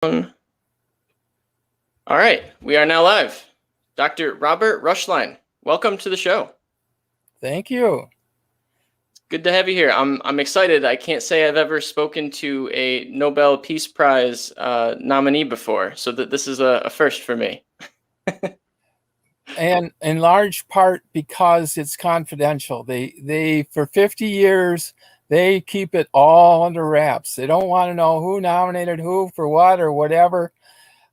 All right, we are now live. Dr. Robert Reuschlein, welcome to the show. Thank you. Good to have you here. I'm excited. I can't say I've ever spoken to a Nobel Peace Prize nominee before, so that this is a first for me. And in large part because it's confidential. They for 50 years, they keep it all under wraps. They don't want to know who nominated who for what or whatever.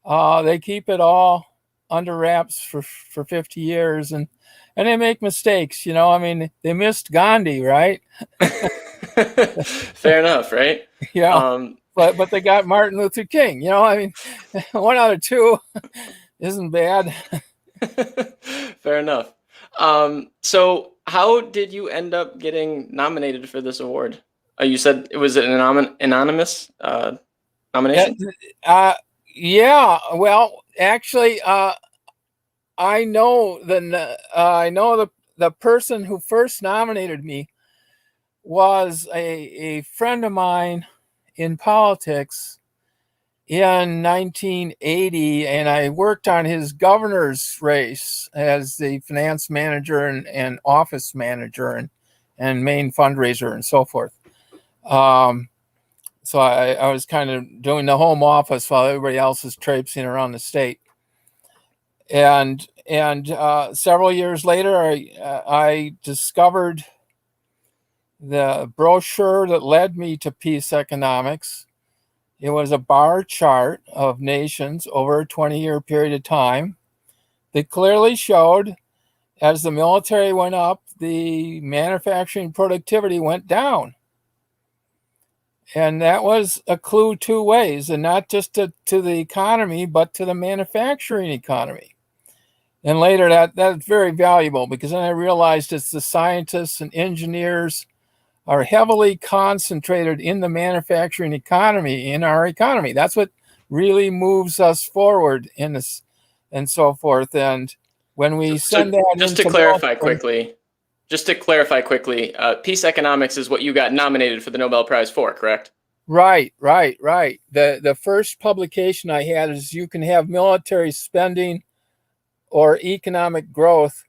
They keep it all under wraps for 50 years, and they make mistakes. I mean, they missed Gandhi, right? Fair enough, right? Yeah. But they got Martin Luther King. I mean, one out of two isn't bad. Fair enough. So how did you end up getting nominated for this award? You said it was an anonymous nomination? Yeah. Well, actually, I know the person who first nominated me was a friend of mine in politics in 1980, and I worked on his governor's race as the finance manager and office manager and main fundraiser and so forth. So I was kind of doing the home office while everybody else was traipsing around the state. And several years later, I discovered the brochure that led me to peace economics. It was a bar chart of nations over a 20-year period of time that clearly showed as the military went up, the manufacturing productivity went down. And that was a clue two ways, and not just to the economy, but to the manufacturing economy. And later that's very valuable, because then I realized it's the scientists and engineers are heavily concentrated in the manufacturing economy, in our economy. That's what really moves us forward in this and so forth. And when we send that just to clarify quickly, peace economics is what you got nominated for the Nobel Prize for, correct? Right. The first publication I had is you can have military spending or economic growth,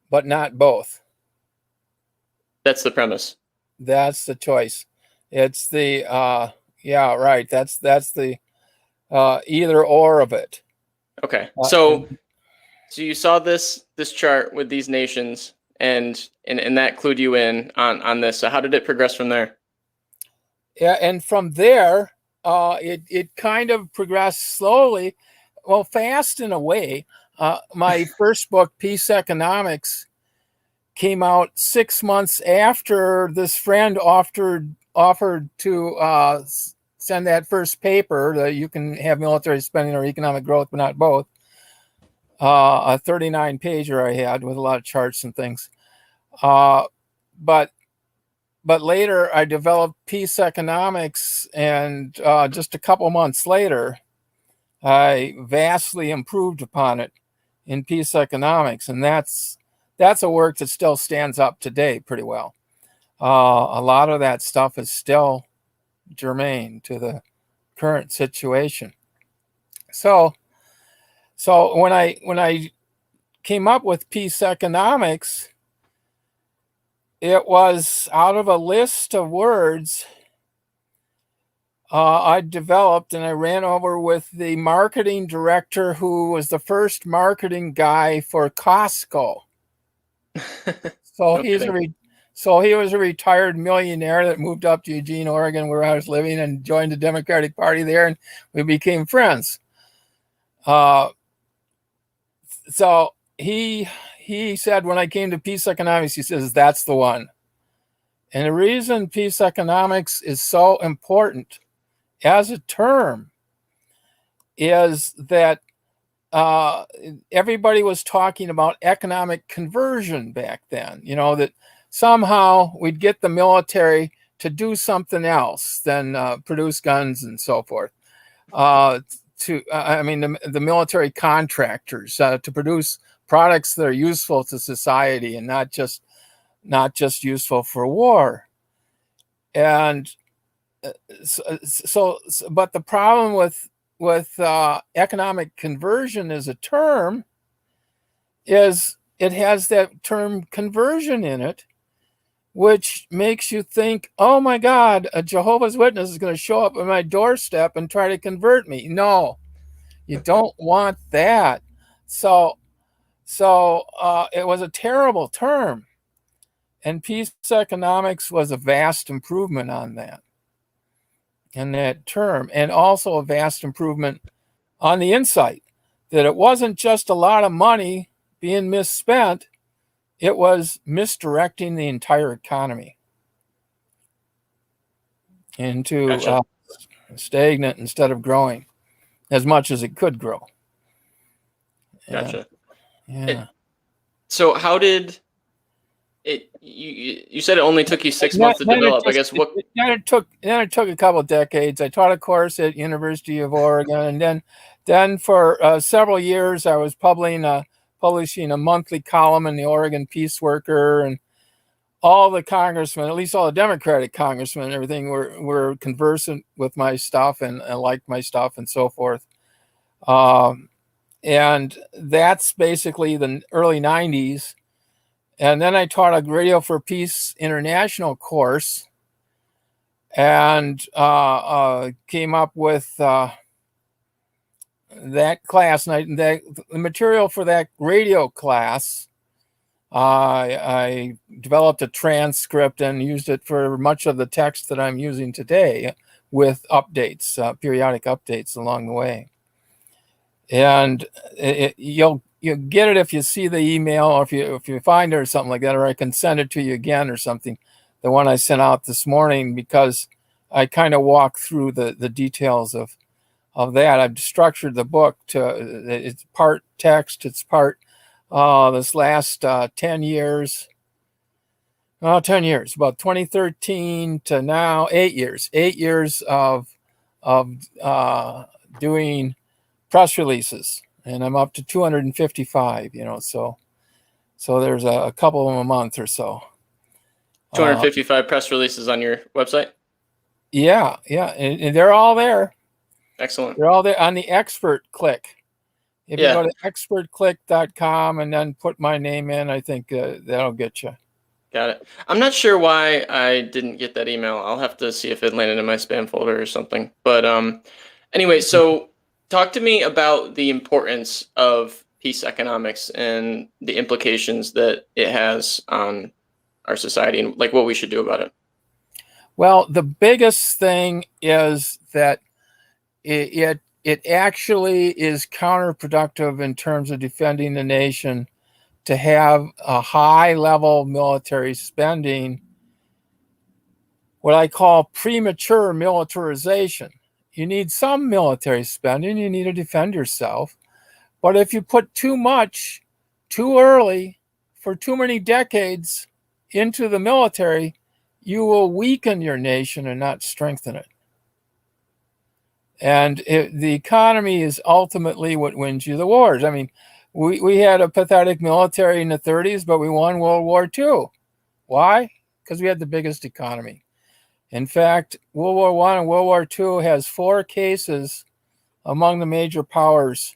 but not both. That's the premise. That's the choice. It's the yeah, right. That's the either or of it. Okay. So you saw this chart with these nations, and that clued you in on this. So how did it progress from there? Yeah, and from there, it kind of progressed slowly, well, fast in a way. My first book, Peace Economics, came out 6 months after this friend offered to send that first paper that you can have military spending or economic growth, but not both. A 39 pager I had with a lot of charts and things. But later I developed Peace Economics, and just a couple months later, I vastly improved upon it in Peace Economics, and that's a work that still stands up today pretty well. A lot of that stuff is still germane to the current situation. So when I came up with Peace Economics, it was out of a list of words I developed, and I ran over with the marketing director who was the first marketing guy for Costco. So he was a retired millionaire that moved up to Eugene, Oregon, where I was living, and joined the Democratic Party there, and we became friends. So he said, when I came to Peace Economics, he says, that's the one. And the reason Peace Economics is so important as a term is that everybody was talking about economic conversion back then, that somehow we'd get the military to do something else than produce guns and so forth. The military contractors to produce products that are useful to society and not just useful for war. And but the problem with economic conversion as a term is it has that term conversion in it, which makes you think, oh my God, a Jehovah's Witness is going to show up at my doorstep and try to convert me. No, you don't want that. So it was a terrible term. And peace economics was a vast improvement on that and that term, and also a vast improvement on the insight that it wasn't just a lot of money being misspent, it was misdirecting the entire economy into Gotcha. stagnant instead of growing as much as it could grow. Gotcha. Yeah. So how did it? You said it only took you 6 months to Then develop. I guess what? it took a couple of decades. I taught a course at University of Oregon, and then for several years I was publishing a monthly column in the Oregon Peace Worker, and all the congressmen, at least all the Democratic congressmen and everything, were conversant with my stuff and liked my stuff and so forth. And that's basically the early 90s. And then I taught a Radio for Peace International course and came up with that class. And the material for that radio class, I developed a transcript and used it for much of the text that I'm using today with updates, periodic updates along the way. And you'll get it if you see the email, or if you find it or something like that, or I can send it to you again or something. The one I sent out this morning, because I kind of walk through the details of that. I've structured the book to it's part text, it's part this last 10 years. Well, 10 years, about 2013 to now, 8 years. 8 years of doing press releases, and I'm up to 255, so there's a couple of them a month or so. 255 press releases on your website? Yeah, and they're all there. Excellent. They're all there on the Expert Click. If Yeah. you go to expertclick.com and then put my name in, I think that'll get you. Got it. I'm not sure why I didn't get that email. I'll have to see if it landed in my spam folder or something. But anyway, so talk to me about the importance of peace economics and the implications that it has on our society, and like what we should do about it. Well, the biggest thing is that it actually is counterproductive in terms of defending the nation to have a high level military spending, what I call premature militarization. You need some military spending, you need to defend yourself. But if you put too much, too early, for too many decades into the military, you will weaken your nation and not strengthen it. And the economy is ultimately what wins you the wars. I mean, we had a pathetic military in the 30s, but we won World War II. Why? Because we had the biggest economy. In fact, World War I and World War II has 4 cases among the major powers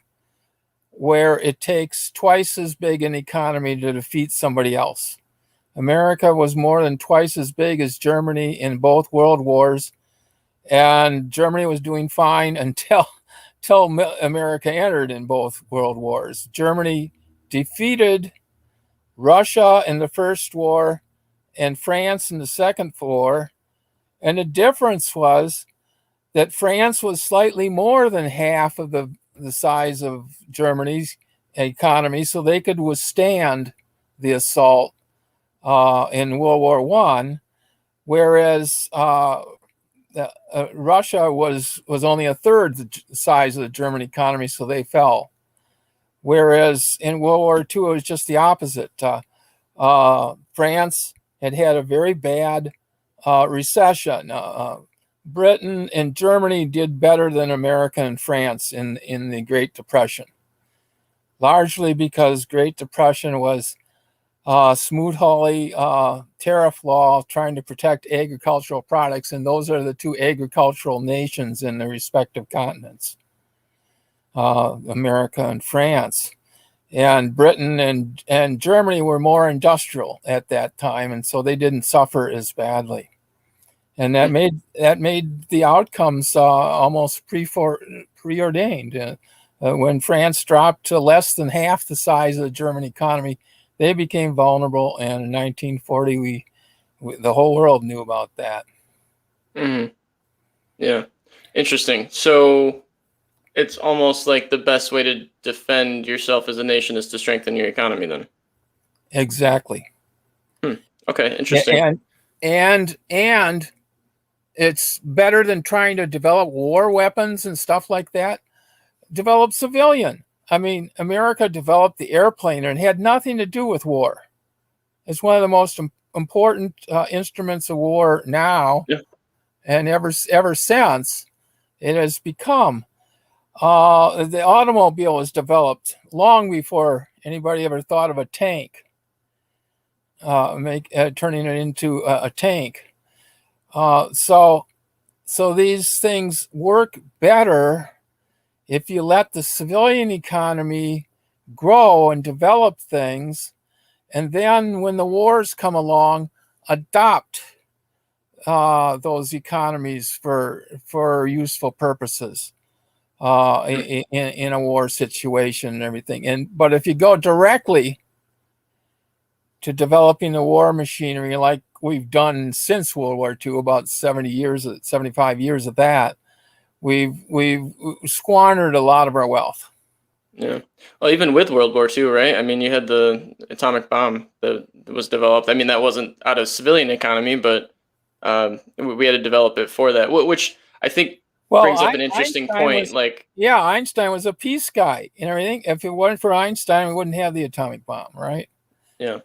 where it takes twice as big an economy to defeat somebody else. America was more than twice as big as Germany in both world wars, and Germany was doing fine until America entered in both world wars. Germany defeated Russia in the first war and France in the second war. And the difference was that France was slightly more than half of the size of Germany's economy, so they could withstand the assault in World War I, whereas Russia was only a third the size of the German economy, so they fell. Whereas in World War II, it was just the opposite. France had a very bad recession. Britain and Germany did better than America and France in the Great Depression, largely because Great Depression was Smoot-Hawley tariff law trying to protect agricultural products, and those are the 2 agricultural nations in the respective continents. America and France. And Britain and Germany were more industrial at that time, and so they didn't suffer as badly. And that made the outcomes almost preordained. When France dropped to less than half the size of the German economy, they became vulnerable. And in 1940, the whole world knew about that. Mm-hmm. Yeah, interesting. So it's almost like the best way to defend yourself as a nation is to strengthen your economy, then. Exactly. Okay, interesting. And it's better than trying to develop war weapons and stuff like that. Develop civilian. I mean, America developed the airplane and it had nothing to do with war. It's one of the most important instruments of war now, Yeah. and ever since it has become. The automobile was developed long before anybody ever thought of a tank, turning it into a tank. So these things work better if you let the civilian economy grow and develop things, and then when the wars come along, adopt those economies for useful purposes in a war situation and everything. But if you go directly to developing the war machinery like we've done since World War II, about 75 years of that, we've squandered a lot of our wealth. Yeah. Well, even with World War II, right? I mean, you had the atomic bomb that was developed. I mean, that wasn't out of civilian economy, but we had to develop it for that, which I think brings up an interesting point. Einstein was a peace guy and everything. If it wasn't for Einstein, we wouldn't have the atomic bomb, right? Yeah.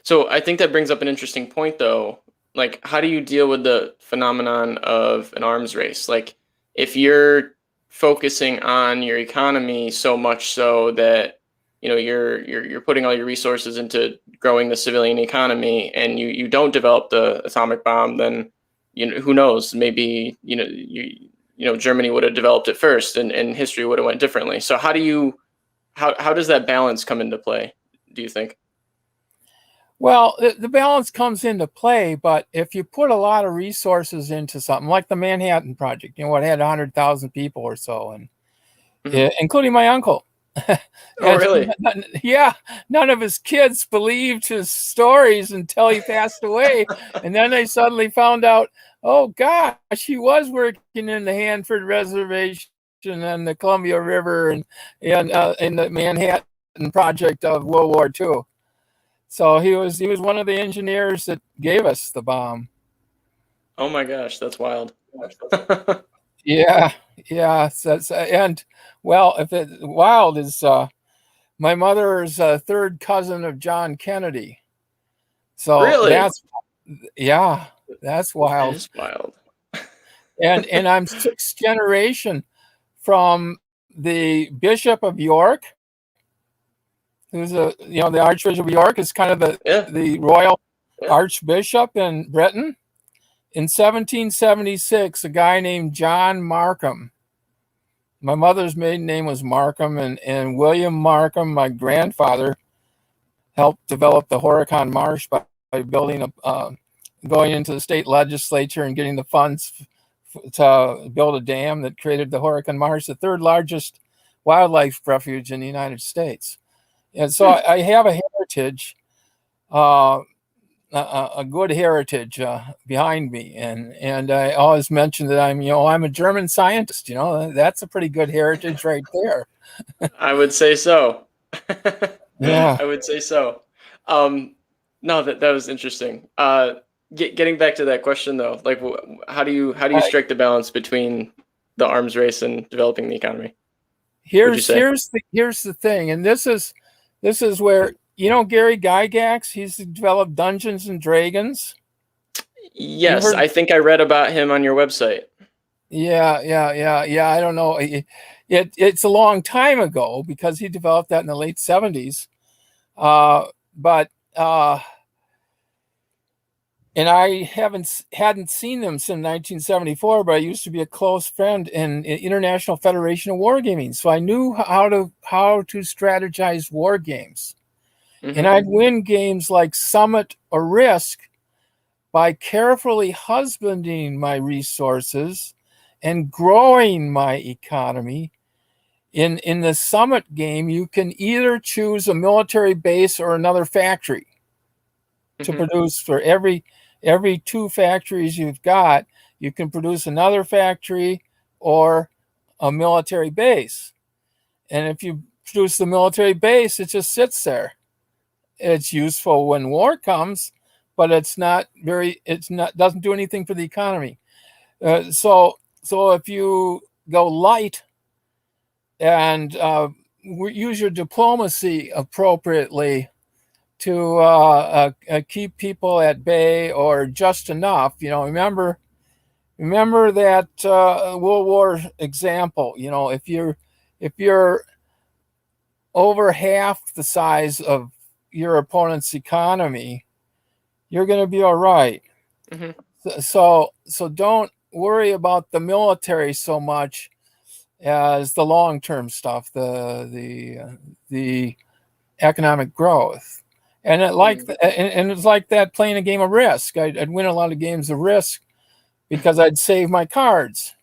So I think that brings up an interesting point, though. Like, how do you deal with the phenomenon of an arms race? Like, if you're focusing on your economy so much so that you're putting all your resources into growing the civilian economy, and you don't develop the atomic bomb, then who knows? Maybe Germany would have developed it first, and history would have went differently. So how does that balance come into play, do you think? Well, the balance comes into play, but if you put a lot of resources into something like the Manhattan Project, it had 100,000 people or so, and including my uncle. Oh, really? Yeah, none of his kids believed his stories until he passed away, and then they suddenly found out, oh gosh, he was working in the Hanford Reservation and the Columbia River and in the Manhattan Project of World War II. So he was one of the engineers that gave us the bomb. Oh my gosh, that's wild. Yeah. And well, if it wild is my mother's third cousin of John Kennedy. So Really? that's wild. That is wild. And I'm sixth generation from the Bishop of York, who's the Archbishop of York is kind of the royal archbishop in Britain. In 1776, a guy named John Markham. My mother's maiden name was Markham, and William Markham, my grandfather, helped develop the Horicon Marsh by building going into the state legislature and getting the funds to build a dam that created the Horicon Marsh, the third largest wildlife refuge in the United States. And so I have a heritage, a good heritage behind me, and I always mention that I'm a German scientist. That's a pretty good heritage right there. I would say so. Yeah. I would say so. No, that was interesting. Getting back to that question though, like, how do you strike the balance between the arms race and developing the economy? Here's the thing, and this is where Gary Gygax, he's developed Dungeons and Dragons. Yes, I think I read about him on your website. Yeah. I don't know. It's a long time ago because he developed that in the late 70s. But and I hadn't seen them since 1974, but I used to be a close friend in International Federation of Wargaming, so I knew how to strategize war games, and Mm-hmm. I'd win games like Summit or Risk by carefully husbanding my resources and growing my economy. In the Summit game, you can either choose a military base or another factory to Mm-hmm. produce. For every two factories you've got, you can produce another factory or a military base. And if you produce the military base, it just sits there. It's useful when war comes, but it's not doesn't do anything for the economy. So if you go light and use your diplomacy appropriately to keep people at bay or just enough. Remember that World War example. If you're over half the size of your opponent's economy, you're going to be all right. Mm-hmm. So don't worry about the military so much as the long-term stuff, the economic growth. And it's like that playing a game of Risk. I'd win a lot of games of Risk because I'd save my cards.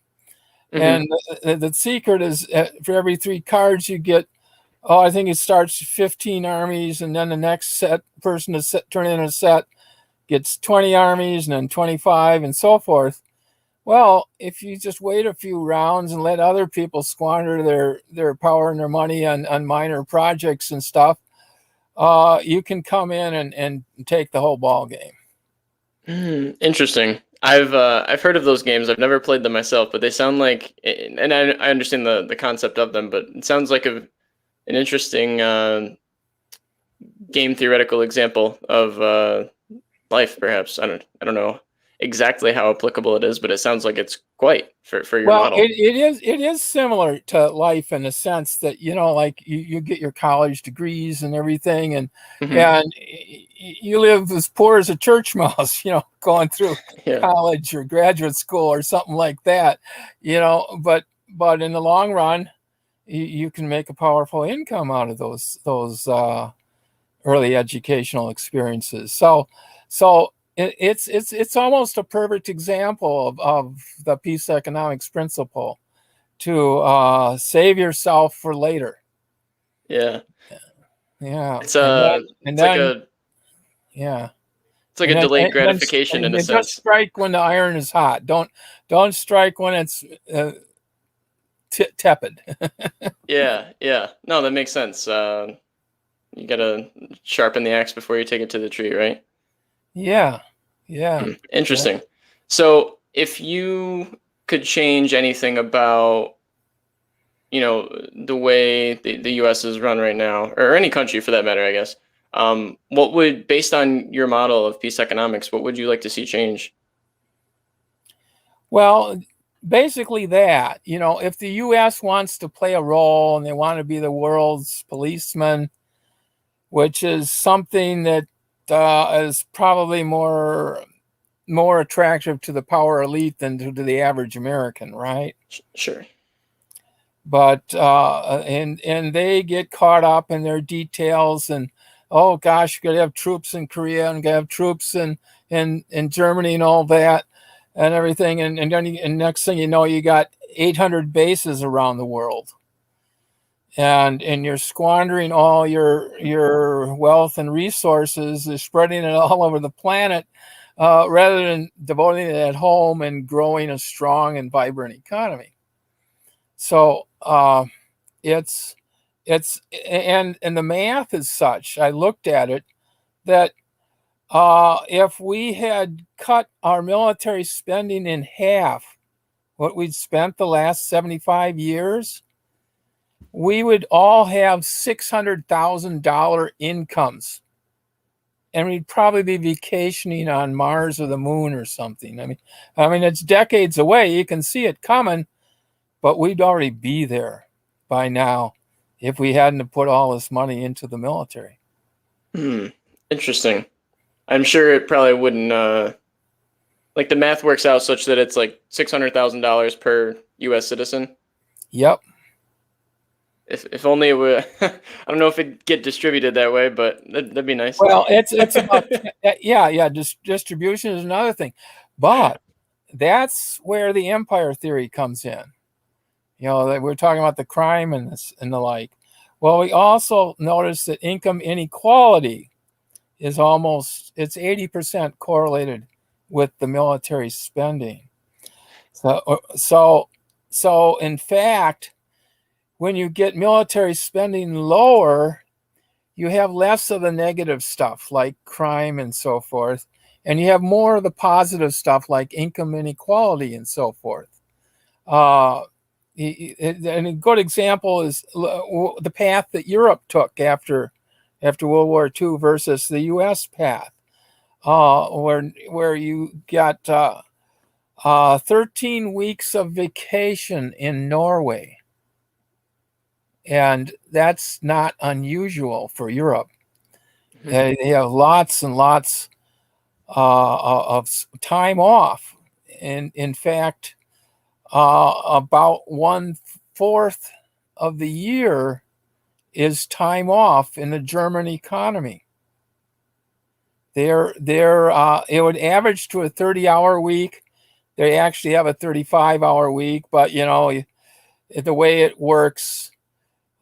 Mm-hmm. And the secret is for every 3 cards you get, I think it starts 15 armies, and then the next person to turn in a set gets 20 armies, and then 25, and so forth. Well, if you just wait a few rounds and let other people squander their power and their money on minor projects and stuff, you can come in and take the whole ball game. Interesting. I've heard of those games. I've never played them myself, but they sound like, and I understand the concept of them, but it sounds like an interesting game theoretical example of life, perhaps. I don't know exactly how applicable it is, but it sounds like it's quite for your Well, model. it is similar to life in the sense that, like you get your college degrees and everything, and Hmm. and you live as poor as a church mouse, going through Yeah. college or graduate school or something like that, but in the long run, you can make a powerful income out of those early educational experiences. So it's almost a perfect example of the peace economics principle to save yourself for later. Yeah. Yeah, It's and then and it's like then a yeah, it's like a delayed gratification in a just sense. strike when the iron is hot. Don't strike when it's tepid. Yeah, yeah. No, that makes sense. You gotta sharpen the axe before you take it to the tree, right? Yeah, yeah, yeah. Interesting. So, if you could change anything about, the way the U.S. is run right now, or any country for that matter, I guess, what would, based on your model of peace economics, what would you like to see change? Well, basically that, if the US wants to play a role and they want to be the world's policeman, which is something that is probably more attractive to the power elite than to the average American, right? Sure. But and they get caught up in their details, and oh gosh, you got to have troops in Korea and got to have troops in Germany and all that and everything, and then and next thing you know, you got 800 bases around the world, and you're squandering all your wealth and resources, spreading it all over the planet, rather than devoting it at home and growing a strong and vibrant economy. So it's and the math is such. I looked at it that if we had cut our military spending in half, what we'd spent the last 75 years, we would all have $600,000 incomes. And we'd probably be vacationing on Mars or the moon or something. I mean, it's decades away. You can see it coming, but we'd already be there by now if we hadn't put all this money into the military. Hmm. Interesting. I'm sure it probably wouldn't. Like the math works out such that it's like $600,000 per U.S. citizen. Yep. If only it would. I don't know if it'd get distributed that way, but that'd be nice. Well, it's about yeah. Distribution is another thing, but that's where the empire theory comes in. You know, we're talking about the crime and this and the like. Well, we also notice that income inequality is it's 80% correlated with the military spending. So in fact, when you get military spending lower, you have less of the negative stuff like crime and so forth, and you have more of the positive stuff like income inequality and so forth. And a good example is the path that Europe took after World War II versus the U.S. path, where you got 13 weeks of vacation in Norway. And that's not unusual for Europe. They have lots and lots of time off. And in fact, about 1/4 of the year is time off in the German economy. It would average to a 30-hour week. They actually have a 35-hour week, but you know, the way it works.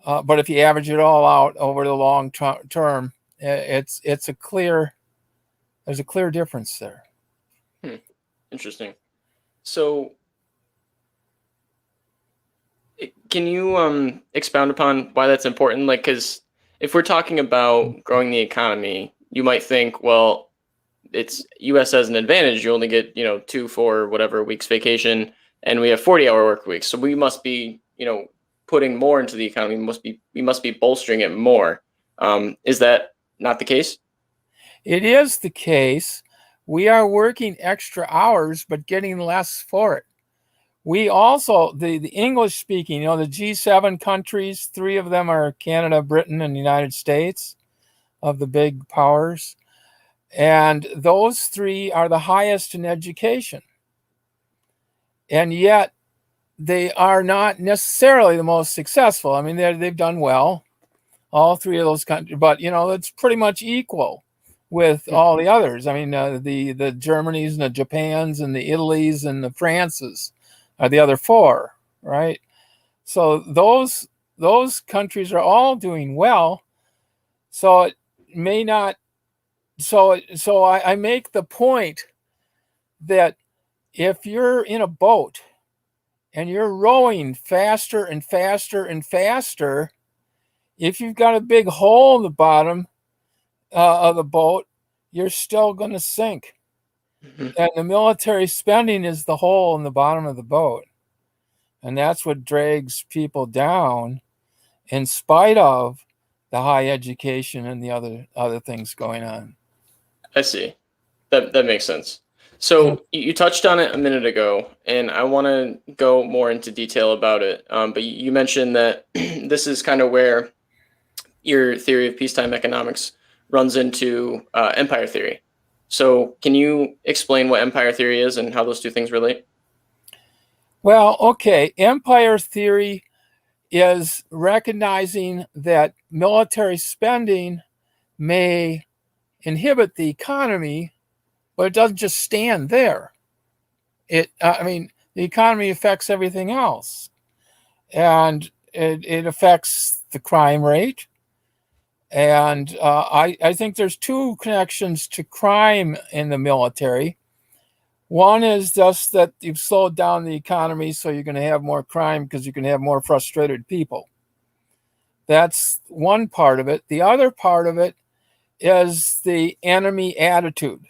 But if you average it all out over the long term, there's a clear difference there. Interesting. So, can you expound upon why that's important? Like, because if we're talking about growing the economy, you might think, well, it's U.S. has an advantage. You only get 2, 4, whatever weeks vacation, and we have 40-hour work weeks. So we must be putting more into the economy. We must be bolstering it more. Is that not the case? It is the case. We are working extra hours, but getting less for it. We also, the English speaking, the G7 countries, 3 of them are Canada, Britain, and the United States, of the big powers. And those 3 are the highest in education. And yet they are not necessarily the most successful. I mean, they've done well, all 3 of those countries, but it's pretty much equal with all the others. I mean, the Germanys and the Japans and the Italys and the Frances are the other 4, right? So those countries are all doing well. So it may not. So I make the point that if you're in a boat and you're rowing faster and faster and faster, if you've got a big hole in the bottom of the boat, you're still going to sink. And the military spending is the hole in the bottom of the boat. And that's what drags people down in spite of the high education and the other things going on. I see. That makes sense. So you touched on it a minute ago, and I want to go more into detail about it. But you mentioned that this is kind of where your theory of peacetime economics runs into empire theory. So can you explain what empire theory is and how those 2 things relate? Well, okay. Empire theory is recognizing that military spending may inhibit the economy, but it doesn't just stand there. The economy affects everything else, and it affects the crime rate. And I think there's 2 connections to crime in the military. One is just that you've slowed down the economy, so you're going to have more crime because you can have more frustrated people. That's one part of it. The other part of it is the enemy attitude.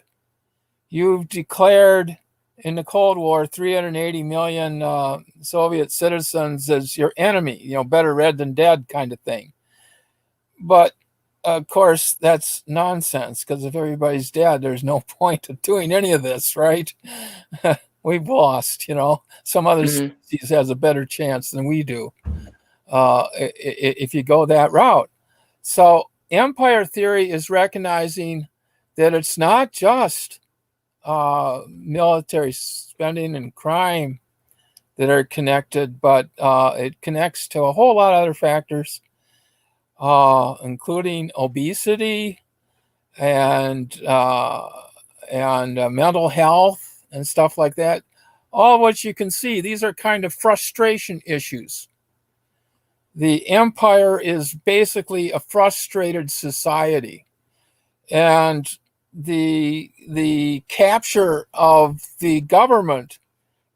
You've declared in the Cold War 380 million Soviet citizens as your enemy, better red than dead kind of thing. But of course, that's nonsense, because if everybody's dead, there's no point of doing any of this, right? We've lost, some other species has a better chance than we do if you go that route. So empire theory is recognizing that it's not just military spending and crime that are connected, but it connects to a whole lot of other factors, including obesity and mental health and stuff like that. All of which you can see, these are kind of frustration issues. The empire is basically a frustrated society, and the capture of the government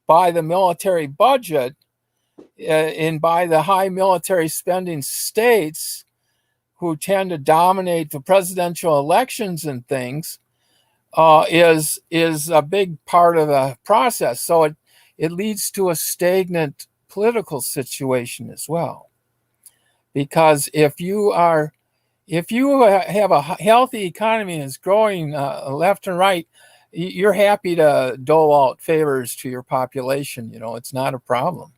by the military budget and by the high military spending states who tend to dominate the presidential elections and things is a big part of the process. So it leads to a stagnant political situation as well. Because if you have a healthy economy and is growing left and right, you're happy to dole out favors to your population. It's not a problem.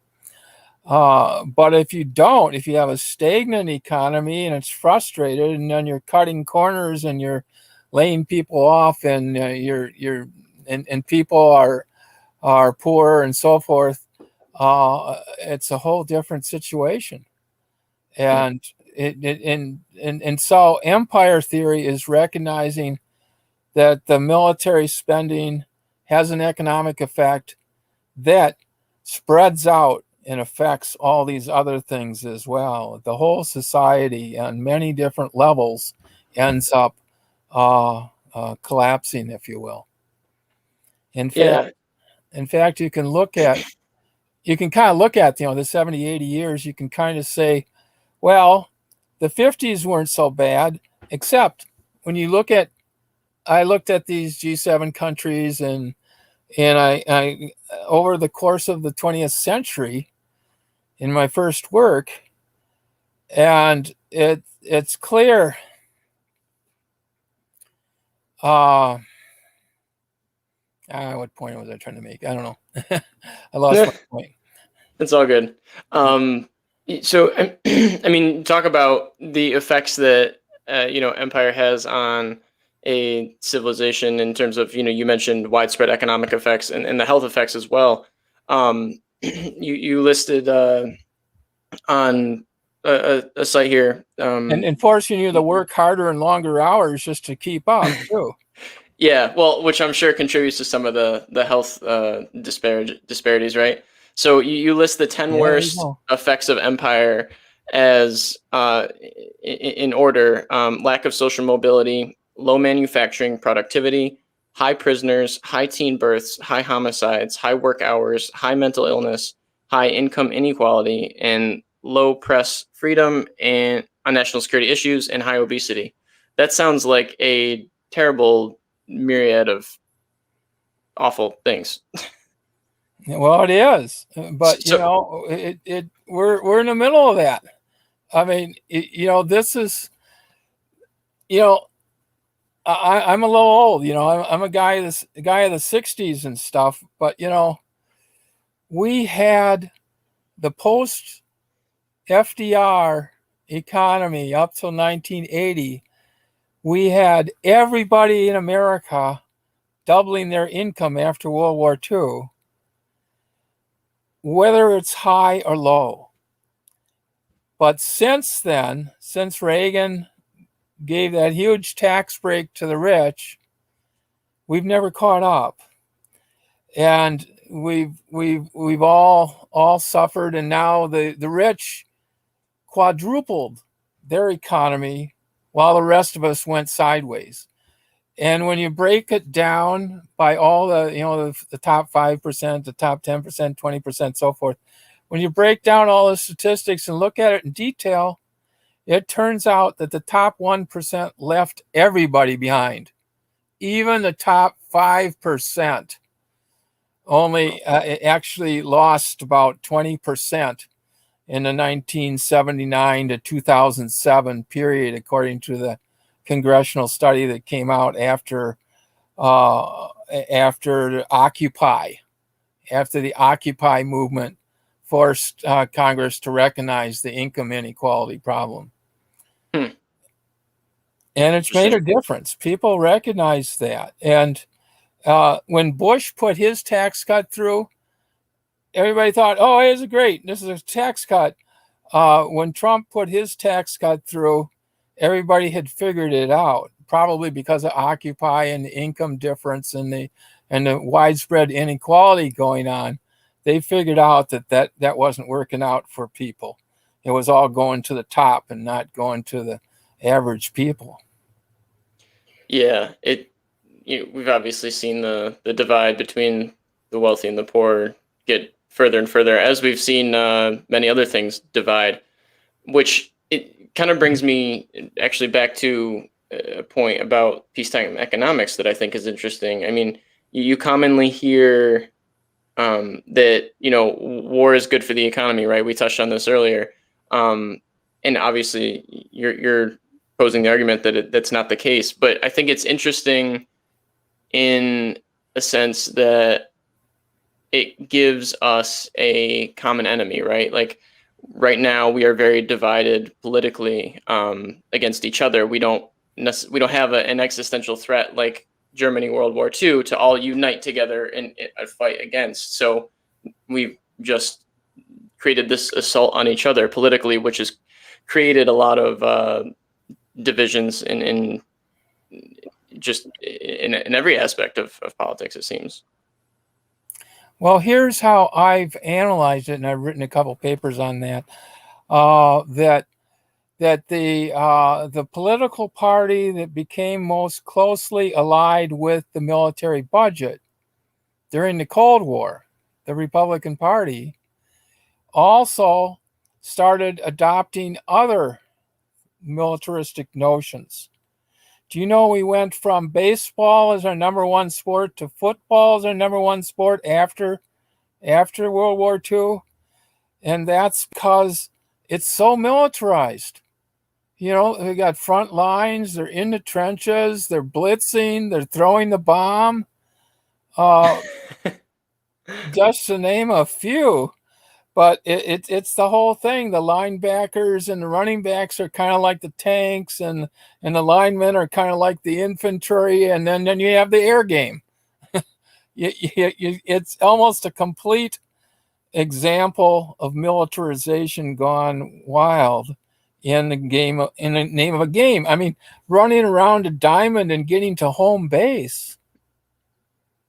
But if you don't, if you have a stagnant economy and it's frustrated, and then you're cutting corners and you're laying people off, and and people are poor and so forth, it's a whole different situation. And so empire theory is recognizing that the military spending has an economic effect that spreads out and affects all these other things as well. The whole society on many different levels ends up collapsing, if you will. In fact, you can kind of look at the 70, 80 years. You can kind of say, well, the 50s weren't so bad, except when you I looked at these G7 countries, and I over the course of the 20th century in my first work, and it's clear what point was I trying to make? I don't know. I lost my point. It's all good. So, I mean, talk about the effects that empire has on a civilization in terms of you mentioned widespread economic effects and the health effects as well. You listed on a site here, and forcing you to work harder and longer hours just to keep up too. Yeah, well, which I'm sure contributes to some of the health disparities, right? So you list the 10 worst effects of empire as in order: lack of social mobility, low manufacturing productivity, high prisoners, high teen births, high homicides, high work hours, high mental illness, high income inequality, and low press freedom and on national security issues, and high obesity. That sounds like a terrible myriad of awful things. Well, it is, but we're in the middle of that. I mean, this is, I'm a little old. I'm a guy of the '60s and stuff. But we had the post FDR economy up till 1980. We had everybody in America doubling their income after World War II, whether it's high or low. But since then, since Reagan gave that huge tax break to the rich, we've never caught up, and we've all suffered. And now the rich quadrupled their economy while the rest of us went sideways. And when you break it down by all the top 5%, the top 10%, 20%, so forth, when you break down all the statistics and look at it in detail, it turns out that the top 1% left everybody behind. Even the top 5% only actually lost about 20% in the 1979 to 2007 period, according to the congressional study that came out after the Occupy movement forced Congress to recognize the income inequality problem. And it's made a difference. People recognize that. And When Bush put his tax cut through, everybody thought, oh, it's great. This is a tax cut. When Trump put his tax cut through, everybody had figured it out, probably because of Occupy and the income difference and the widespread inequality going on. They figured out that wasn't working out for people. It was all going to the top and not going to the average people. Yeah, we've obviously seen the divide between the wealthy and the poor get further and further, as we've seen many other things divide, which it kind of brings me actually back to a point about peacetime economics that I think is interesting. I mean, you commonly hear that war is good for the economy, right? We touched on this earlier, and obviously you're posing the argument that that's not the case. But I think it's interesting in a sense that it gives us a common enemy, right? Like right now we are very divided politically against each other. We don't have an existential threat like Germany World War II to all unite together in a fight against. So we've just created this assault on each other politically, which has created a lot of divisions in just in every aspect of politics, it seems. Well, here's how I've analyzed it, and I've written a couple papers on that. That the political party that became most closely allied with the military budget during the Cold War, the Republican Party, also started adopting other militaristic notions. Do you know we went from baseball as our number one sport to football as our number one sport after World War II? And that's because it's so militarized. They got front lines, they're in the trenches, they're blitzing, they're throwing the bomb. Just to name a few. But it's the whole thing. The linebackers and the running backs are kind of like the tanks, and the linemen are kind of like the infantry, and then you have the air game. It's almost a complete example of militarization gone wild in the name of a game. I mean, running around a diamond and getting to home base.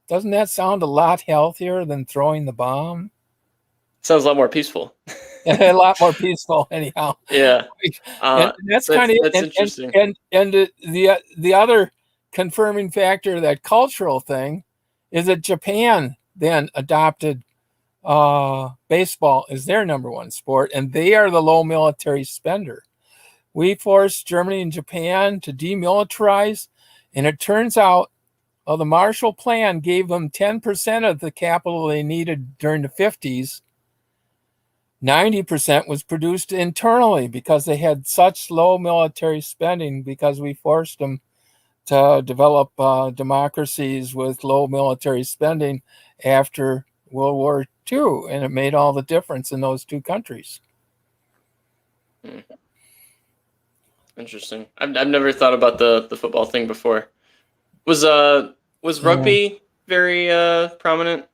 Doesn't that sound a lot healthier than throwing the bomb? Sounds a lot more peaceful. A lot more peaceful, anyhow. Yeah, and that's kind of that's interesting. And the other confirming factor, that cultural thing, is that Japan then adopted baseball as their number one sport, and they are the low military spender. We forced Germany and Japan to demilitarize, and it turns out the Marshall Plan gave them 10% of the capital they needed during the 50s. 90% was produced internally because they had such low military spending, because we forced them to develop democracies with low military spending after World War II, and it made all the difference in those two countries. Interesting. I've never thought about the football thing before. Was rugby very prominent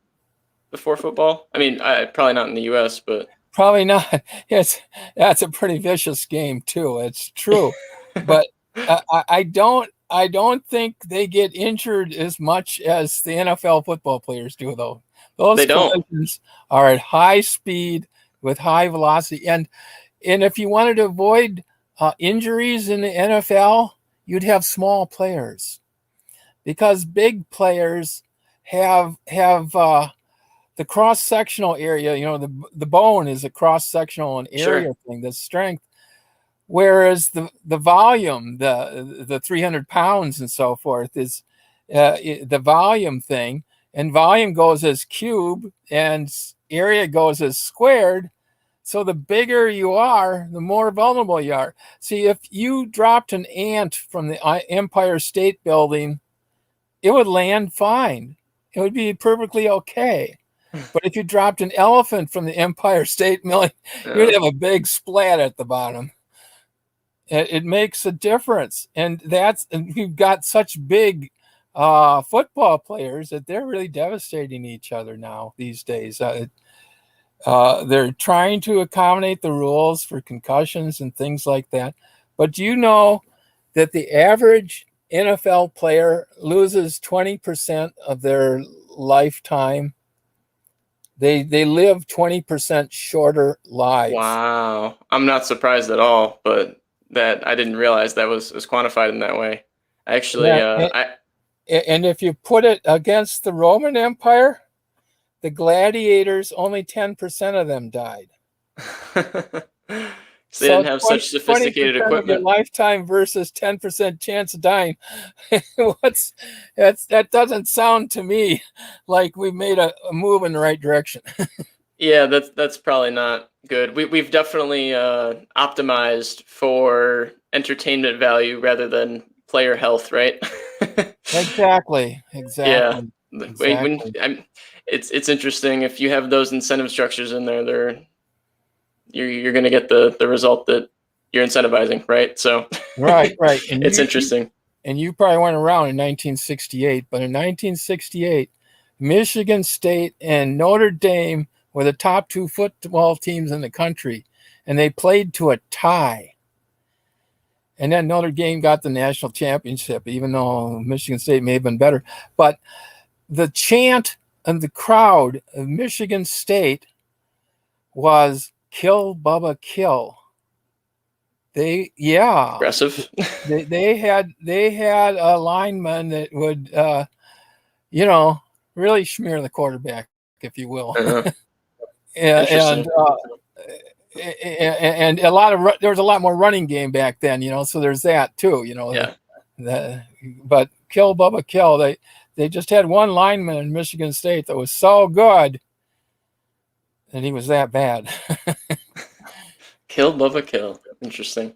before football? I mean, probably not in the U.S., but probably not. That's a pretty vicious game too. It's true, but I don't think they get injured as much as the NFL football players do, though. Those collisions are at high speed with high velocity, and if you wanted to avoid injuries in the NFL, you'd have small players, because big players have the cross-sectional area. The bone is a cross-sectional and area thing, the strength. Whereas the volume, the 300 pounds and so forth, is the volume thing, and volume goes as cube and area goes as squared. So the bigger you are, the more vulnerable you are. See, if you dropped an ant from the Empire State Building, it would land fine. It would be perfectly okay. But if you dropped an elephant from the Empire State Building, you'd have a big splat at the bottom. It makes a difference, and we've got such big football players that they're really devastating each other now these days. They're trying to accommodate the rules for concussions and things like that. But do you know that the average NFL player loses 20% of their lifetime? They live 20% shorter lives. Wow. I'm not surprised at all, but that I didn't realize that was quantified in that way. Actually, Yeah, and if you put it against the Roman Empire, the gladiators, only 10% of them died. so they So didn't have 20, such sophisticated 20% of your equipment. lifetime versus 10% chance of dying. That doesn't sound to me like we made a move in the right direction. Yeah, that's probably not good. We've definitely optimized for entertainment value rather than player health, right? Exactly. Yeah. When Exactly. it's interesting if you have those incentive structures in there, you're going to get the result that you're incentivizing, right? So Right. it's interesting. And you probably weren't around in 1968, but in 1968, Michigan State and Notre Dame were the top two football teams in the country, and they played to a tie. And then Notre Dame got the national championship, even though Michigan State may have been better. But the chant of the crowd of Michigan State was "Kill Bubba Kill." Aggressive. They had a lineman that would really smear the quarterback, if you will. uh, and interesting. and there was a lot more running game back then, so there's that too, Yeah. but Kill Bubba Kill, they just had one lineman in Michigan State that was so good that he was that bad. Kill Bubba Kill. Interesting.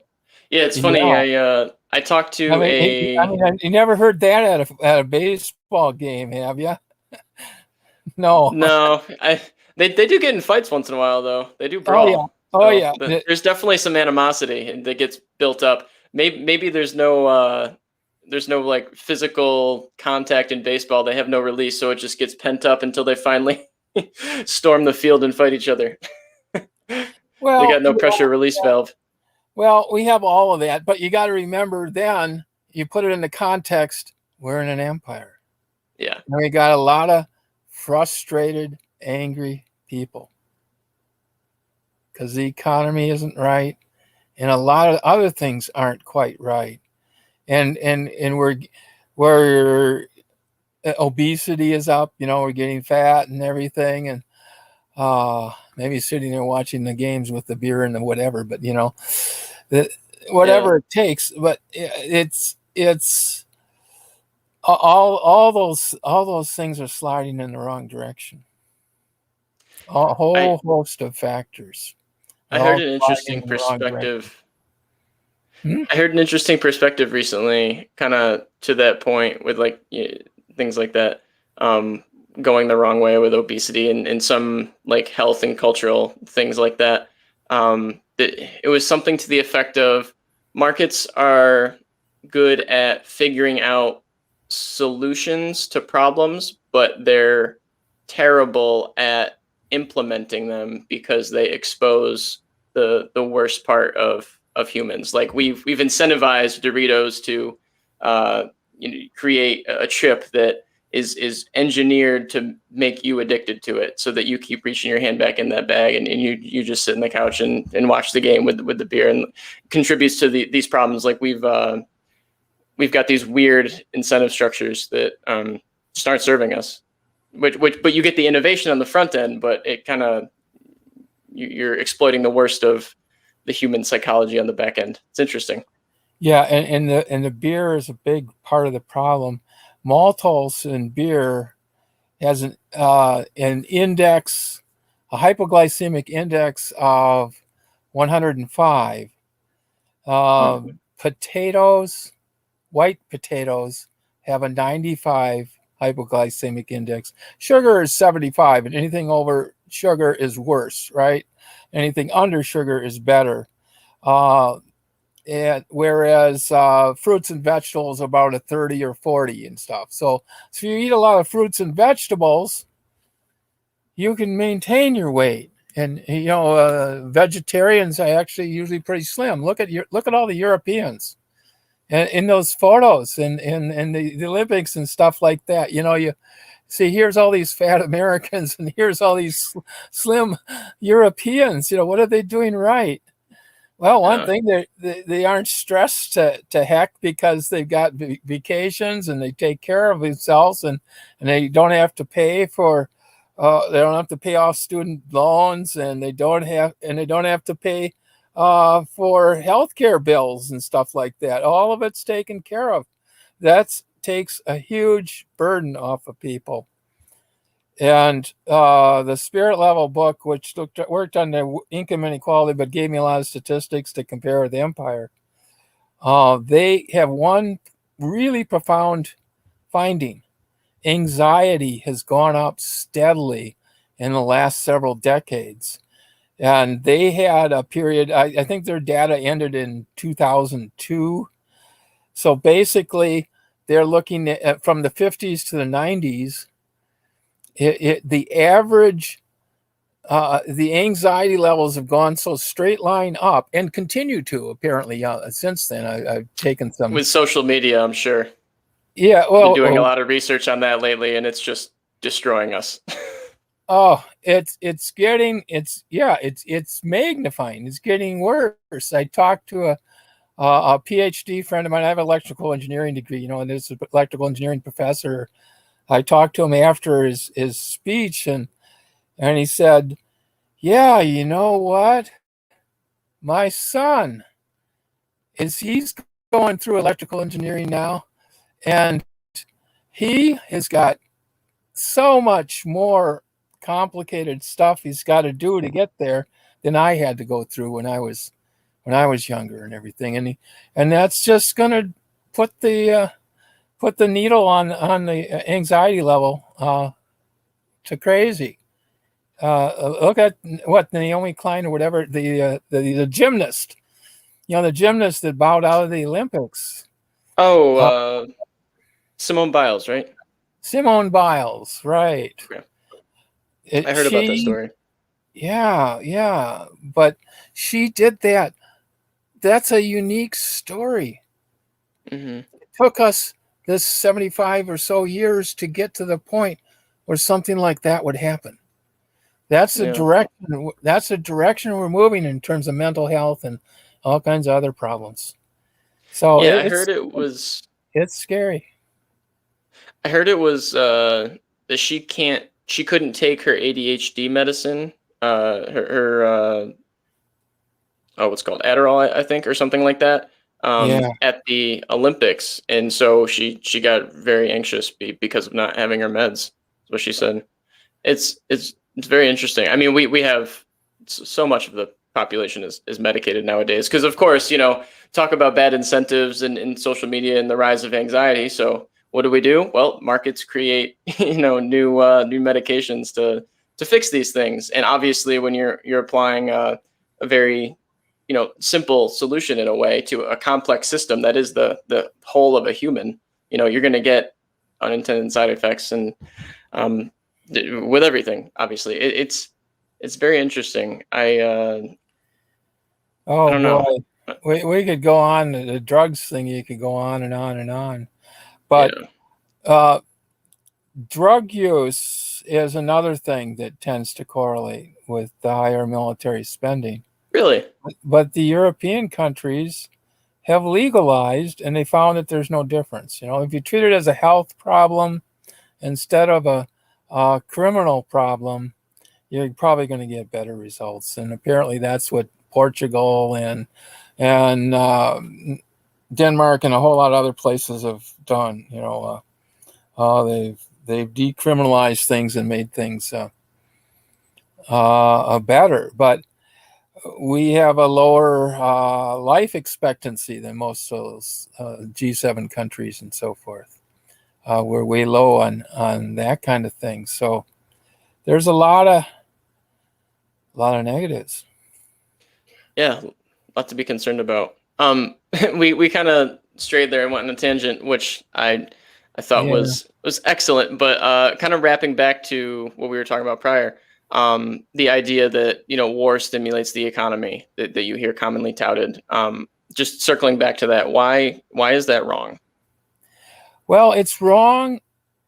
Yeah, it's funny. Yeah. I talked I to mean, you never heard that at a baseball game, have you? No. no, they do get in fights once in a while though. They do Oh yeah. brawl. Oh So yeah. there's definitely some animosity that gets built up. Maybe there's no like physical contact in baseball. They have no release, so it just gets pent up until they finally storm the field and fight each other. They Well, got no pressure release valve. well, we have all of that, but you got to remember then you put it in the context. We're in an empire. Yeah. And we got a lot of frustrated, angry people because the economy isn't right, and a lot of other things aren't quite right, and we're obesity is up. We're getting fat and everything, and maybe sitting there watching the games with the beer and the whatever, but whatever Yeah. it takes. But it's all those things are sliding in the wrong direction. A I whole host of factors I are heard all an sliding interesting in the wrong direction. perspective. Hmm? I heard an interesting perspective recently, kind of to that point with like things like that, um, going the wrong way with obesity and some like health and cultural things like that. That it was something to the effect of markets are good at figuring out solutions to problems, but they're terrible at implementing them because they expose the worst part of humans. Like we've incentivized Doritos to create a chip that is engineered to make you addicted to it, so that you keep reaching your hand back in that bag and you just sit in the couch and watch the game with the beer, and contributes to these problems. Like we've got these weird incentive structures that start serving us. But you get the innovation on the front end, but it kind of you're exploiting the worst of the human psychology on the back end. It's interesting. Yeah, and the beer is a big part of the problem. Maltose in beer has an index, a hypoglycemic index of 105. Uh, Hmm. Potatoes, white potatoes, have a 95 hypoglycemic index. Sugar is 75, and anything over sugar is worse, right? Anything under sugar is better. Uh, And whereas fruits and vegetables about a 30 or 40 and stuff. So if you eat a lot of fruits and vegetables, you can maintain your weight. And vegetarians are actually usually pretty slim. Look at all the Europeans and in those photos and the Olympics and stuff like that. You see, here's all these fat Americans and here's all these slim Europeans. What are they doing right? Well, one thing, they aren't stressed to heck because they've got vacations and they take care of themselves, and they don't have to pay for they don't have to pay off student loans, and they don't have to pay for healthcare bills and stuff like that. All of it's taken care of. That takes a huge burden off of people. And the Spirit Level book, which worked on the income inequality, but gave me a lot of statistics to compare with the Empire. They have one really profound finding. Anxiety has gone up steadily in the last several decades. And they had a period, I think their data ended in 2002. So basically, they're looking at from the 50s to the 90s. The average, the anxiety levels have gone so straight line up and continue to apparently since then. I've taken some with social media, I'm sure. Yeah, I've been well, doing a lot of research on that lately, and it's just destroying us. it's magnifying. It's getting worse. I talked to a PhD friend of mine. I have an electrical engineering degree, and this is an electrical engineering professor. I talked to him after his speech, and he said, "Yeah, you know what? My son he's going through electrical engineering now, and he has got so much more complicated stuff he's got to do to get there than I had to go through when I was younger and everything." And that's just going to put the needle on the anxiety level to crazy. Look at what Naomi Klein or whatever, the gymnast, the gymnast that bowed out of the Olympics. Oh, Simone Biles, right? Simone Biles, right? Yeah. I heard about that story. Yeah, but she did that. That's a unique story. Mm-hmm. It took us this 75 or so years to get to the point where something like that would happen. That's the direction. That's the direction we're moving in terms of mental health and all kinds of other problems. So yeah, I heard it was. It's scary. I heard it was that she couldn't take her ADHD medicine. Her what's it called Adderall, I think, or something like that. Yeah. At the Olympics, and so she got very anxious because of not having her meds. That's what she said. It's very interesting. I mean, we have so much of the population is medicated nowadays because, of course, talk about bad incentives and social media and the rise of anxiety. So what do? Well, markets create new medications to fix these things. And obviously, when you're applying a very simple solution in a way to a complex system that is the whole of a human, you're going to get unintended side effects and with everything. Obviously, it's very interesting. I don't know. We could go on the drugs thing. You could go on and on and on, but drug use is another thing that tends to correlate with the higher military spending. Really? But the European countries have legalized, and they found that there's no difference. If you treat it as a health problem instead of a criminal problem, you're probably going to get better results. And apparently, that's what Portugal and Denmark and a whole lot of other places have done. They've decriminalized things and made things better. But we have a lower life expectancy than most of those G7 countries and so forth. We're way low on that kind of thing. So there's a lot of negatives. Yeah, a lot to be concerned about. We kind of strayed there and went on a tangent, which I thought Yeah. was excellent. But kind of wrapping back to what we were talking about prior, the idea that war stimulates the economy that you hear commonly touted. Just circling back to that, why is that wrong? Well, it's wrong.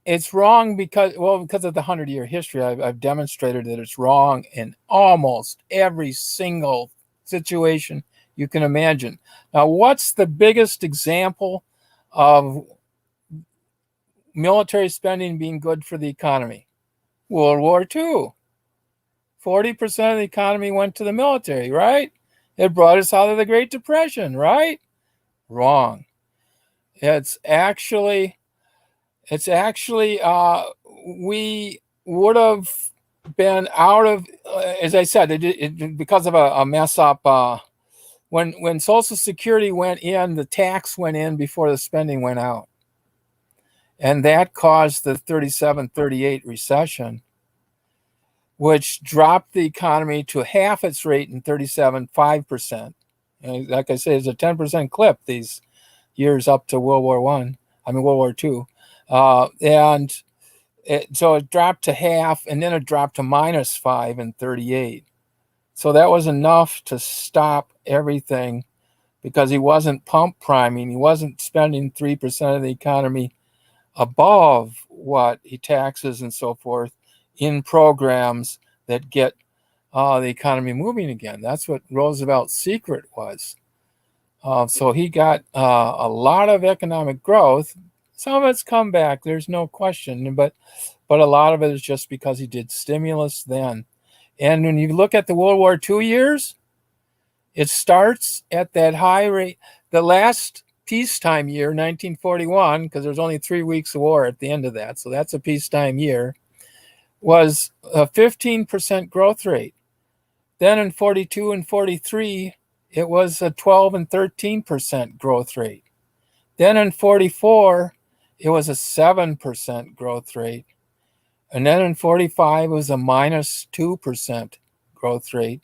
It's wrong because of the 100-year history. I've demonstrated that it's wrong in almost every single situation you can imagine. Now, what's the biggest example of military spending being good for the economy? World War II. 40% of the economy went to the military, right? It brought us out of the Great Depression, right? Wrong. It's actually we would have been out of, as I said, because of a mess up. When Social Security went in, the tax went in before the spending went out. And that caused the 37-38 recession, which dropped the economy to half its rate in 37, 5%. And like I say, it's a 10% clip these years up to World War II. So it dropped to half, and then it dropped to -5 in 38. So that was enough to stop everything because he wasn't pump priming. He wasn't spending 3% of the economy above what he taxes and so forth in programs that get the economy moving again. That's what Roosevelt's secret was. So he got a lot of economic growth. Some of it's come back, there's no question, but a lot of it is just because he did stimulus then. And when you look at the World War II years, it starts at that high rate. The last peacetime year, 1941, because there's only 3 weeks of war at the end of that, so that's a peacetime year, was a 15% growth rate. Then in 42 and 43, it was a 12 and 13% growth rate. Then in 44, it was a 7% growth rate. And then in 45, it was a -2% growth rate.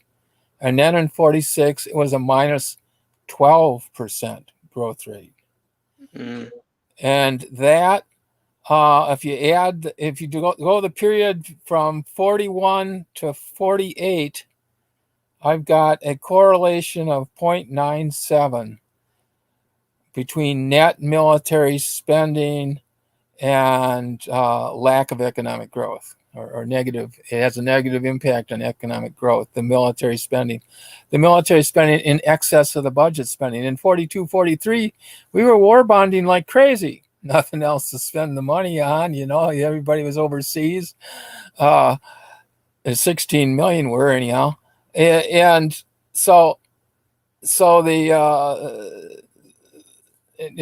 And then in 46, it was a -12% growth rate. Mm. And that, if you go the period from 41 to 48, I've got a correlation of 0.97 between net military spending and lack of economic growth, or negative. It has a negative impact on economic growth, the military spending in excess of the budget spending. In 42, 43, we were war bonding like crazy. Nothing else to spend the money on, everybody was overseas. 16 million were anyhow. And so the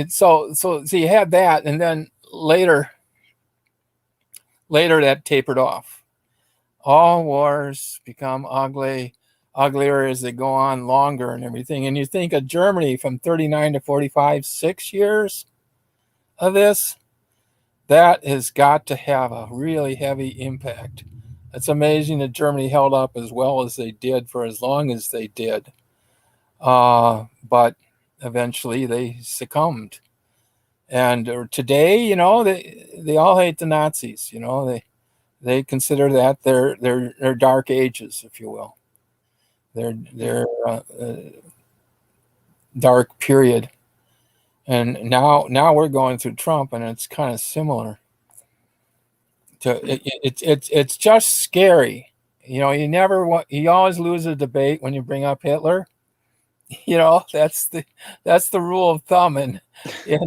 so you had that, and then later that tapered off. All wars become uglier as they go on longer and everything. And you think of Germany from 39 to 45, 6 years of this, that has got to have a really heavy impact. It's amazing that Germany held up as well as they did for as long as they did. But eventually they succumbed. And today, they all hate the Nazis. They consider that their dark ages, if you will, their dark period. And now we're going through Trump, and it's kind of similar. It's just scary. You always lose a debate when you bring up Hitler. That's the rule of thumb in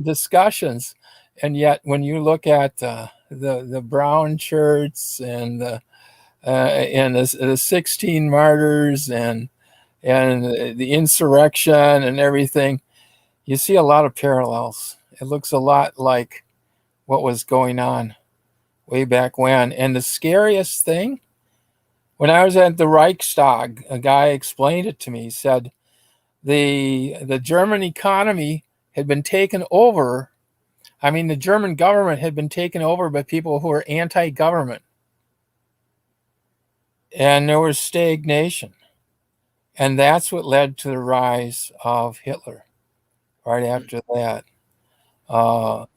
discussions. And yet when you look at the brown shirts and the 16 martyrs and the insurrection and everything, you see a lot of parallels. It looks a lot like what was going on way back when. And the scariest thing, when I was at the Reichstag, a guy explained it to me. He said the German economy had been taken over. I mean, the German government had been taken over by people who were anti-government. And there was stagnation. And that's what led to the rise of Hitler. right after that.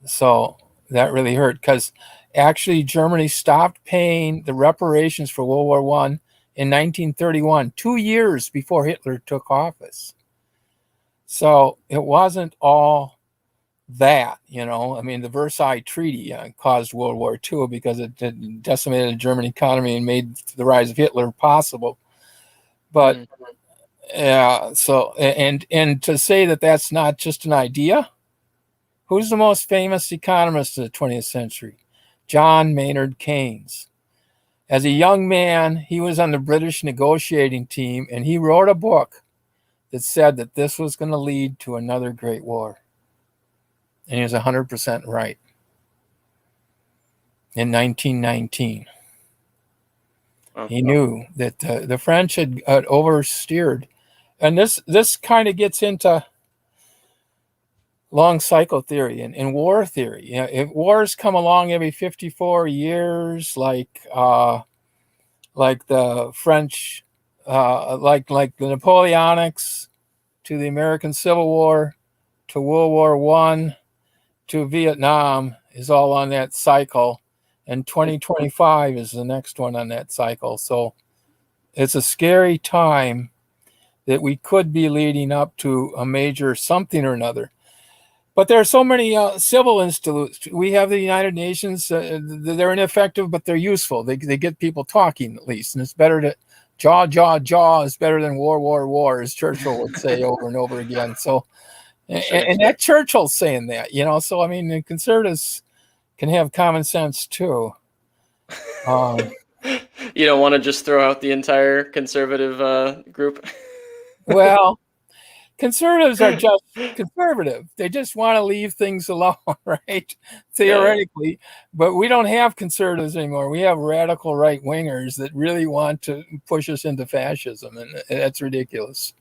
So that really hurt because actually Germany stopped paying the reparations for World War I in 1931, 2 years before Hitler took office. So it wasn't all that, I mean, the Versailles Treaty caused World War II because it decimated the German economy and made the rise of Hitler possible. But yeah, so and to say that that's not just an idea, who's the most famous economist of the 20th century? John Maynard Keynes. As a young man, he was on the British negotiating team, and he wrote a book that said that this was going to lead to another great war. And he was 100% right. In 1919, he knew that the French had oversteered. And this kind of gets into long cycle theory and war theory. If wars come along every 54 years, like the French, like the Napoleonics, to the American Civil War, to World War I, to Vietnam, is all on that cycle, and 2025 is the next one on that cycle. So it's a scary time that we could be leading up to a major something or another. But there are so many civil institutions. We have the United Nations. They're ineffective, but they're useful. They get people talking, at least. And it's better to jaw is better than war, as Churchill would say over and over again. So, and that Churchill's saying that, So, I mean, the conservatives can have common sense, too. You don't want to just throw out the entire conservative group? Well, conservatives are just conservative. They just want to leave things alone, right? Theoretically. Yeah. But we don't have conservatives anymore. We have radical right-wingers that really want to push us into fascism, and that's ridiculous.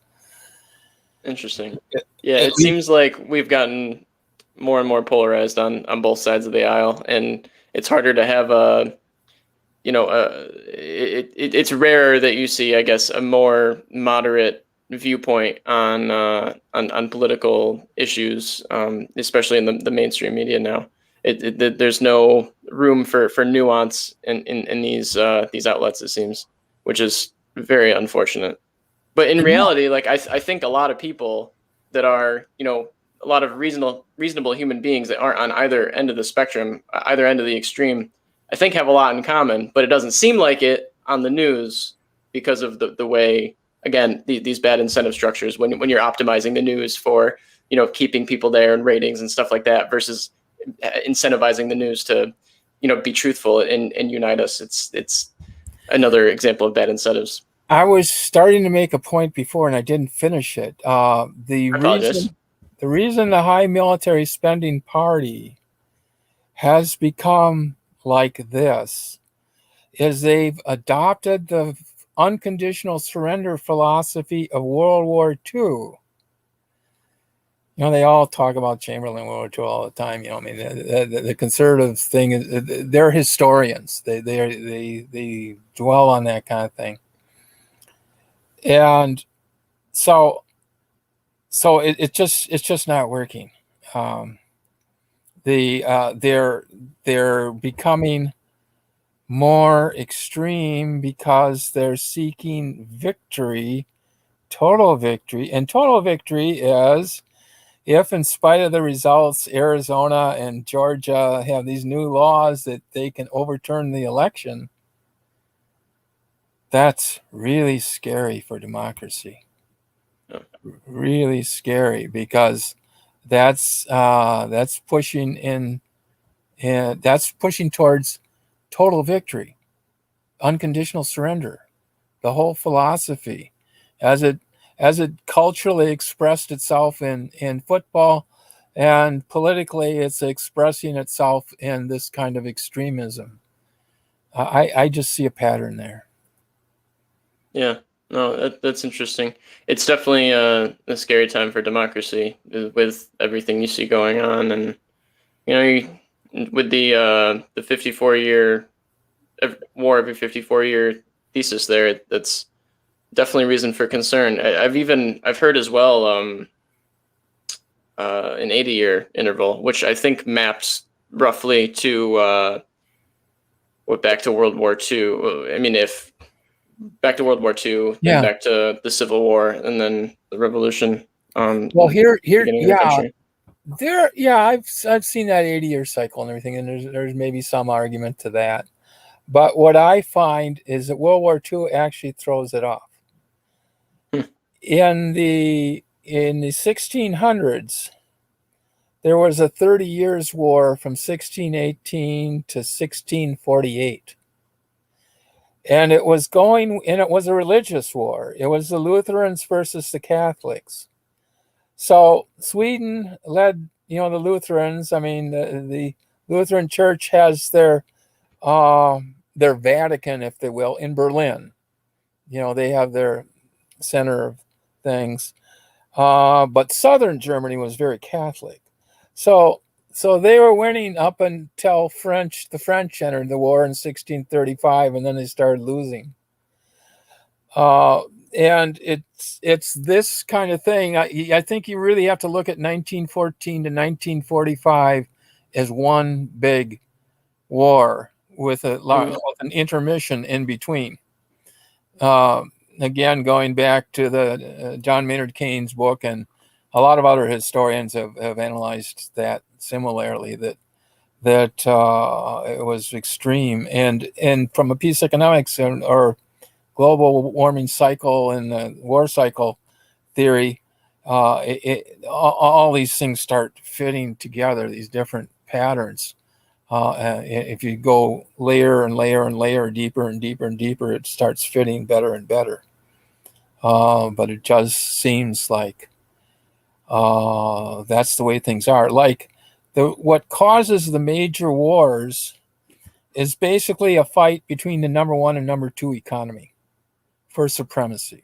Interesting. Yeah, it seems like we've gotten more and more polarized on both sides of the aisle, and it's harder to have it's rare that you see, I guess, a more moderate viewpoint on political issues, especially in the mainstream media now. There's no room for nuance in these outlets, it seems, which is very unfortunate. But in reality, like I think a lot of people that are, a lot of reasonable human beings that aren't on either end of the spectrum, either end of the extreme, I think have a lot in common, but it doesn't seem like it on the news because of the way, again, these bad incentive structures when you're optimizing the news for, keeping people there and ratings and stuff like that versus incentivizing the news to, be truthful and unite us. It's another example of bad incentives. I was starting to make a point before and I didn't finish it. The reason the high military spending party has become like this is they've adopted the unconditional surrender philosophy of World War II. They all talk about Chamberlain World War II all the time. I mean, the conservative thing is they're historians. They dwell on that kind of thing. And so it's just not working. They're becoming more extreme because they're seeking victory, total victory. And total victory is if, in spite of the results, Arizona and Georgia have these new laws that they can overturn the election. That's really scary for democracy. Really scary because that's pushing towards total victory, unconditional surrender, the whole philosophy, as it culturally expressed itself in football, and politically it's expressing itself in this kind of extremism. I just see a pattern there. Yeah, no, that's interesting. It's definitely a scary time for democracy with everything you see going on, and with the 54-year war every 54-year thesis there. That's definitely reason for concern. I've heard as well. an 80-year interval, which I think maps roughly to back to World War II. I mean, if back to World War II, then Yeah. back to the Civil War, and then the Revolution. Well, here, beginning of the country. I've seen that 80-year cycle and everything, and there's maybe some argument to that. But what I find is that World War II actually throws it off. Hmm. In the 1600s, there was a 30 years war from 1618 to 1648. And it was a religious war. It was the Lutherans versus the Catholics. So Sweden led, the Lutherans. I mean, the Lutheran Church has their Vatican, if they will, in Berlin. They have their center of things. But southern Germany was very Catholic. So they were winning up until the French entered the war in 1635, and then they started losing. And it's this kind of thing. I think you really have to look at 1914 to 1945 as one big war with an intermission in between. Again, going back to the John Maynard Keynes book, and a lot of other historians have analyzed that similarly, that it was extreme. And from a peace economics or global warming cycle and the war cycle theory, all these things start fitting together, these different patterns. If you go layer and layer and layer, deeper and deeper and deeper, it starts fitting better and better. But it just seems like that's the way things are. Like what causes the major wars is basically a fight between the number one and number two economy for supremacy.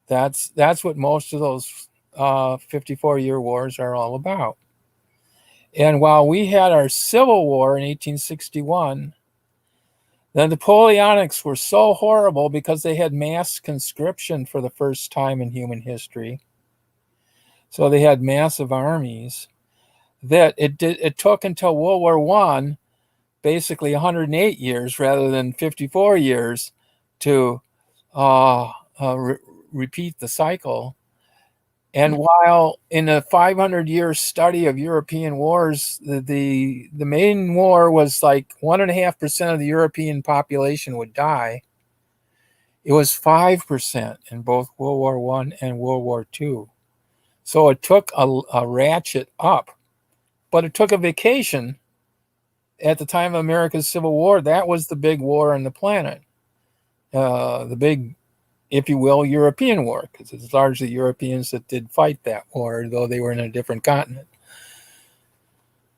That's what most of those 54-year wars are all about. And while we had our Civil War in 1861, the Napoleonics were so horrible because they had mass conscription for the first time in human history. So they had massive armies, that it took until World War I, basically 108 years rather than 54 years, to repeat the cycle. And while in a 500-year study of European wars, the main war was like 1.5% of the European population would die. It was 5% in both World War I and World War II. So it took a ratchet up, but it took a vacation at the time of America's Civil War. That was the big war on the planet, the big, if you will, European war, because it's largely Europeans that did fight that war, though they were in a different continent.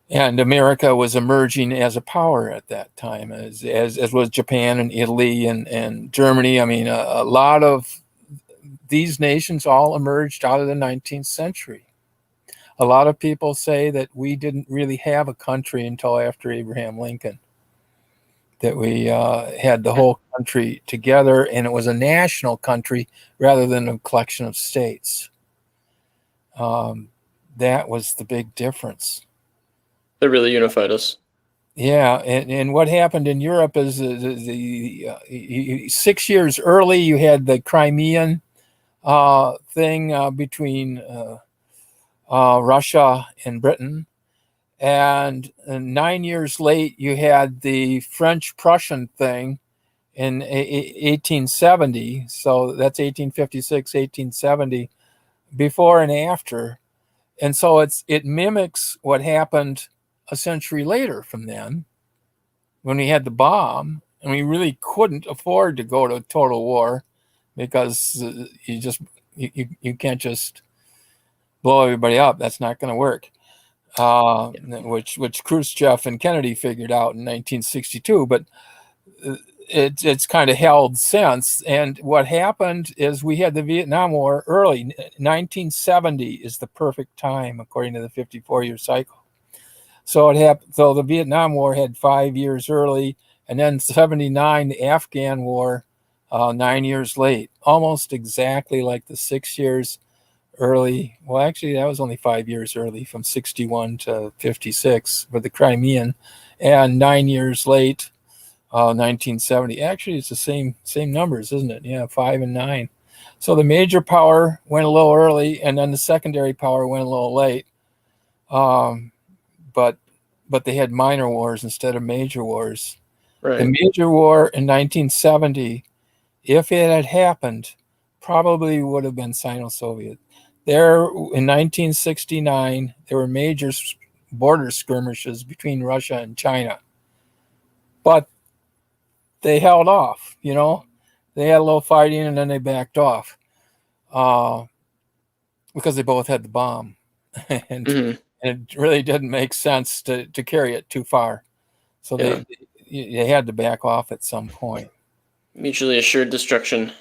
And America was emerging as a power at that time, as was Japan and Italy and Germany. I mean, a lot of these nations all emerged out of the 19th century. A lot of people say that we didn't really have a country until after Abraham Lincoln, that we had the whole country together, and it was a national country rather than a collection of states. That was the big difference. They really unified us. Yeah, and what happened in Europe is the 6 years early, you had the Crimean thing between Russia and Britain. And 9 years late, you had the French-Prussian thing in 1870. So that's 1856, 1870, before and after. And so it mimics what happened a century later from then, when we had the bomb, and we really couldn't afford to go to total war, because you can't just blow everybody up. That's not going to work. Which Khrushchev and Kennedy figured out in 1962, but it's kind of held since. And what happened is we had the Vietnam War early. 1970 is the perfect time, according to the 54-year cycle. So it happened. So the Vietnam War had 5 years early, and then 79, the Afghan War, 9 years late, almost exactly like the 6 years early. Well, actually, that was only 5 years early, from 61 to 56 for the Crimean, and 9 years late, 1970. Actually, it's the same numbers, isn't it? Yeah, 5 and 9. So the major power went a little early, and then the secondary power went a little late. But they had minor wars instead of major wars. Right. The major war in 1970, if it had happened, probably would have been Sino-Soviet. There, in 1969, there were major border skirmishes between Russia and China. But they held off, you know. They had a little fighting, and then they backed off because they both had the bomb. and it really didn't make sense to carry it too far. So they had to back off at some point. Mutually assured destruction.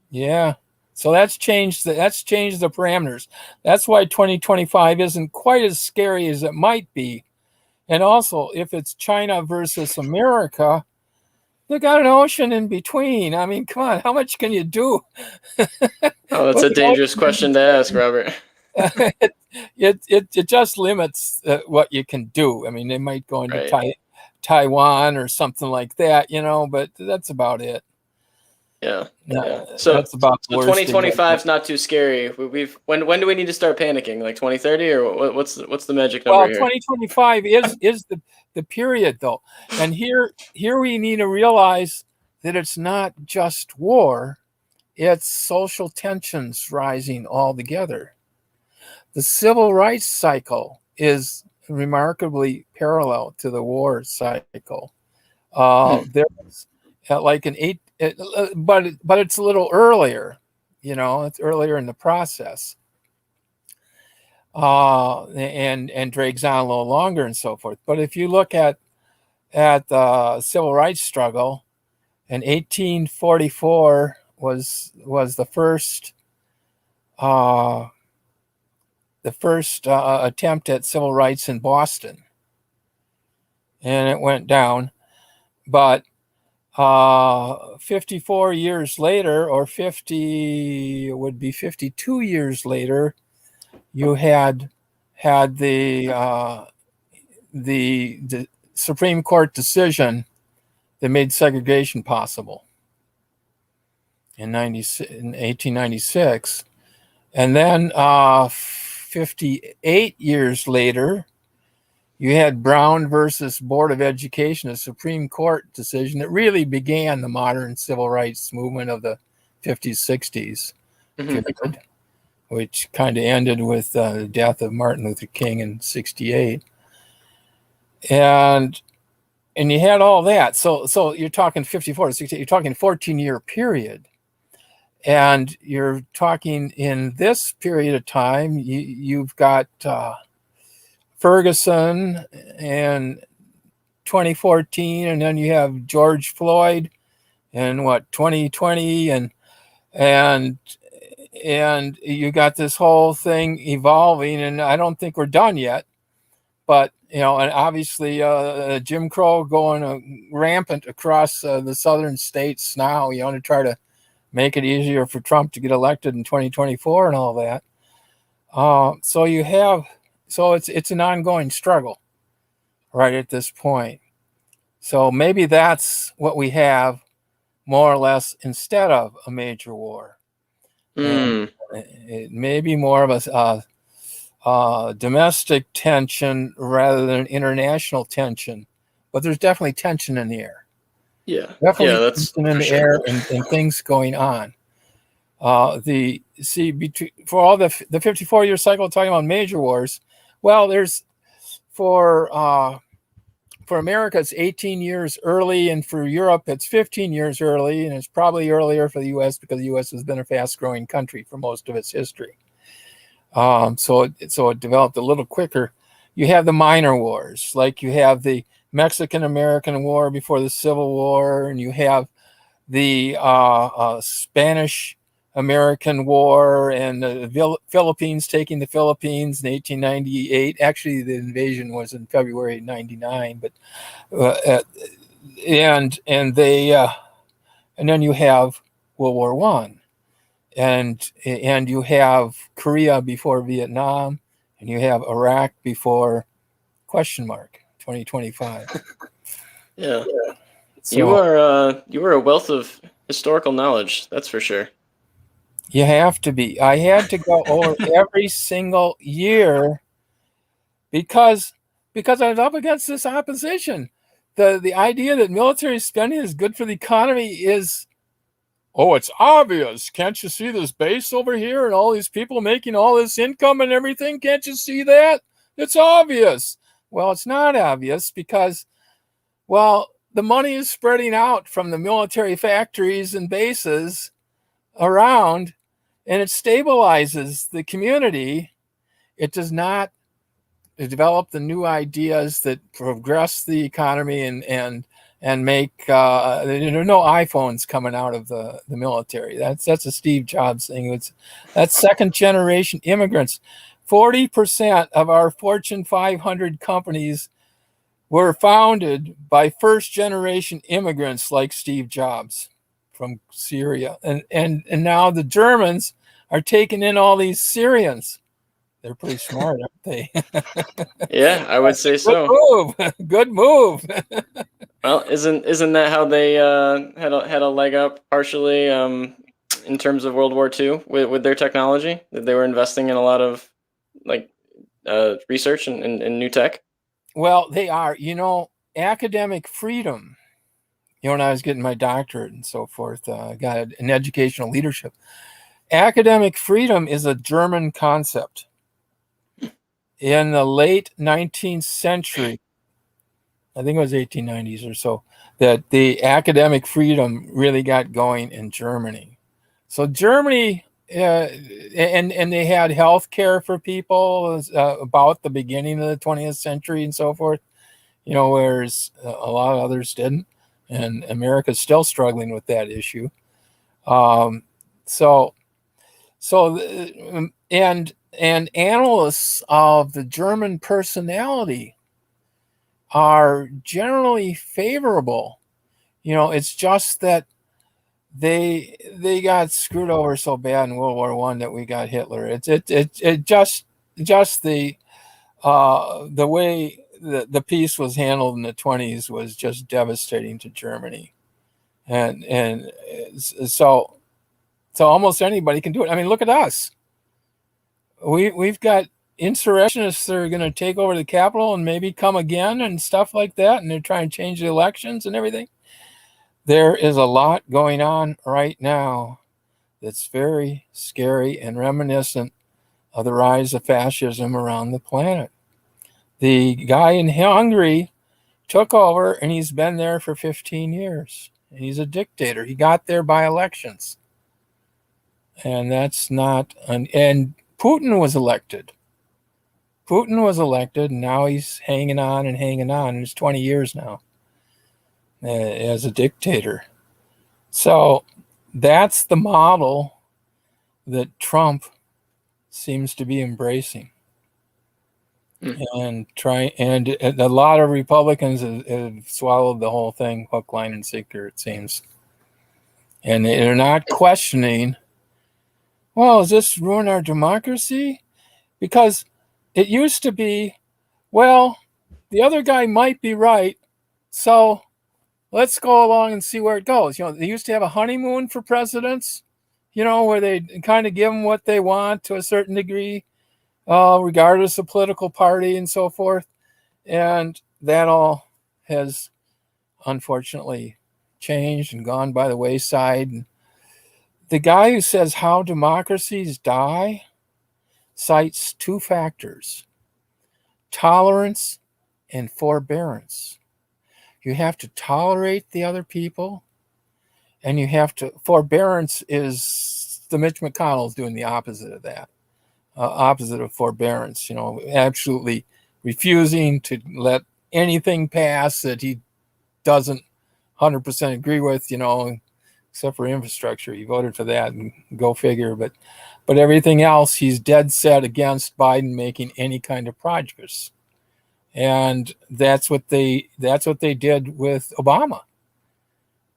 Yeah. So that's changed the parameters. That's why 2025 isn't quite as scary as it might be. And also, if it's China versus America, they got an ocean in between. I mean, come on, how much can you do? Oh, that's a dangerous question to ask, Robert. It just limits what you can do. I mean, they might go into Taiwan or something like that, you know, but that's about it. Yeah. So that's about so 2025 is not too scary. When do we need to start panicking? Like 2030, or what's the magic number here? Well, 2025 is the period, though, and here we need to realize that it's not just war; it's social tensions rising all together. The civil rights cycle is remarkably parallel to the war cycle. There's like an 8. But it's a little earlier, you know. It's earlier in the process, and drags on a little longer and so forth. But if you look at the civil rights struggle, in 1844 was the first attempt at civil rights in Boston, and it went down, but 54 years later, or 52 years later, you had the Supreme Court decision that made segregation possible in 1896, and then 58 years later, you had Brown versus Board of Education, a Supreme Court decision that really began the modern civil rights movement of the 50s, 60s, period, which kind of ended with the death of Martin Luther King in 68. And you had all that. So you're talking 54 to 68, you're talking 14-year period. And you're talking in this period of time, you've got Ferguson and 2014, and then you have George Floyd in 2020, and you got this whole thing evolving, and I don't think we're done yet. But you know, and obviously Jim Crow going rampant across the southern states now, you know, to try to make it easier for Trump to get elected in 2024 and all that. So it's an ongoing struggle right at this point. So maybe that's what we have more or less instead of a major war. And it may be more of a domestic tension rather than international tension, but there's definitely tension in the air. Definitely that's tension in the air and things going on. For all the 54-year cycle talking about major wars, well, there's for America it's 18 years early, and for Europe it's 15 years early, and it's probably earlier for the U.S. because the U.S. has been a fast-growing country for most of its history. So it developed a little quicker. You have the minor wars, like you have the Mexican-American War before the Civil War, and you have the Spanish-American War, and the Philippines taking the Philippines in 1898. Actually, the invasion was in February '99, but and then you have World War I. and you have Korea before Vietnam, and you have Iraq before question mark 2025. Yeah. So You are a wealth of historical knowledge, that's for sure. you have to be. I had to go over every single year because I was up against this opposition. The idea that military spending is good for the economy is, oh, it's obvious. Can't you see this base over here and all these people making all this income and everything? Can't you see that? It's obvious. Well, it's not obvious because, well, the money is spreading out from the military factories and bases around, and it stabilizes the community. It does not develop the new ideas that progress the economy and make there are no iPhones coming out of the military. That's a Steve Jobs thing. That's second generation immigrants. 40% of our Fortune 500 companies were founded by first generation immigrants like Steve Jobs from Syria, and now the Germans are taking in all these Syrians. They're pretty smart, aren't they? Yeah, I would say Good so. move. Good move. Well, isn't that how they had a leg up partially in terms of World War II with their technology? That they were investing in a lot of like research and new tech. Well, they are, academic freedom. When I was getting my doctorate and so forth, I got an educational leadership. Academic freedom is a German concept. In the late 19th century, I think it was 1890s or so, that the academic freedom really got going in Germany. So Germany, and they had health care for people about the beginning of the 20th century and so forth, whereas a lot of others didn't. And America's still struggling with that issue. Um, so, and analysts of the German personality are generally favorable. It's just that they got screwed over so bad in World War I that we got Hitler. It just the way the peace was handled in the 20s was just devastating to Germany, and so almost anybody can do it. I mean, look at us. We've got insurrectionists that are going to take over the Capitol and maybe come again and stuff like that, and they're trying to change the elections and everything. There is a lot going on right now that's very scary and reminiscent of the rise of fascism around the planet. The guy in Hungary took over, and he's been there for 15 years. And he's a dictator. He got there by elections. And that's not and Putin was elected. And now he's hanging on and hanging on. It's 20 years now as a dictator. So that's the model that Trump seems to be embracing. And a lot of Republicans have swallowed the whole thing hook, line, and sinker, it seems. And they're not questioning, well, does this ruin our democracy? Because it used to be, well, the other guy might be right, so let's go along and see where it goes. They used to have a honeymoon for presidents, where they kind of give them what they want to a certain degree, regardless of political party and so forth. And that all has unfortunately changed and gone by the wayside. And the guy who says how democracies die cites two factors: tolerance and forbearance. You have to tolerate the other people, and you have to. Forbearance is the Mitch McConnell's doing the opposite of that, opposite of forbearance. Absolutely refusing to let anything pass that he doesn't 100% agree with. Except for infrastructure, he voted for that, and go figure. But everything else, he's dead set against Biden making any kind of progress. And that's what they did with Obama.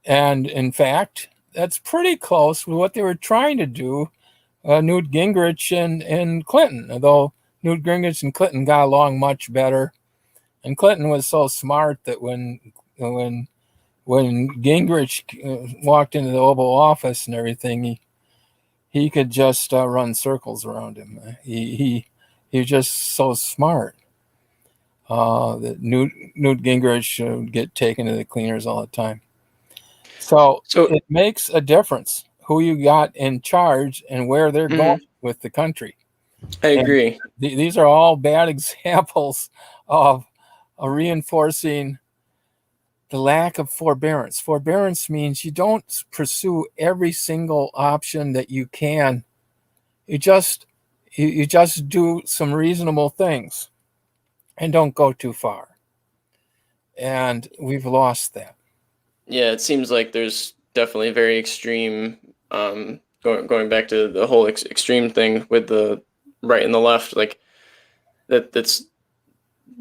And in fact, that's pretty close with what they were trying to do, Newt Gingrich and Clinton, although Newt Gingrich and Clinton got along much better. And Clinton was so smart that when Gingrich walked into the Oval Office and everything, he could just run circles around him. He was just so smart that Newt Gingrich would get taken to the cleaners all the time. So So it makes a difference who you got in charge and where they're going mhm, with the country. I And agree. these are all bad examples of reinforcing the lack of forbearance. Forbearance means you don't pursue every single option that you can. You just do some reasonable things and don't go too far. And we've lost that. Yeah, it seems like there's definitely very extreme. Going back to the whole extreme thing with the right and the left, like that's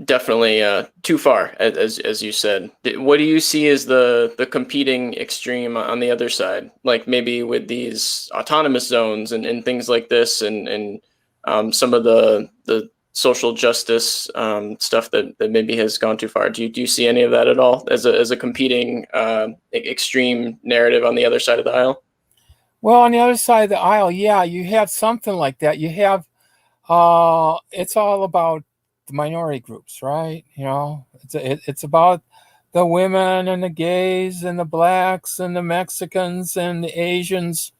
definitely too far, as you said. What do you see as the competing extreme on the other side? Like maybe with these autonomous zones and things like this, and some of the social justice stuff that maybe has gone too far. Do you see any of that at all as a competing extreme narrative on the other side of the aisle? Well, on the other side of the aisle, yeah, you have something like that. You have it's all about the minority groups, right? It's about the women and the gays and the blacks and the Mexicans and the Asians.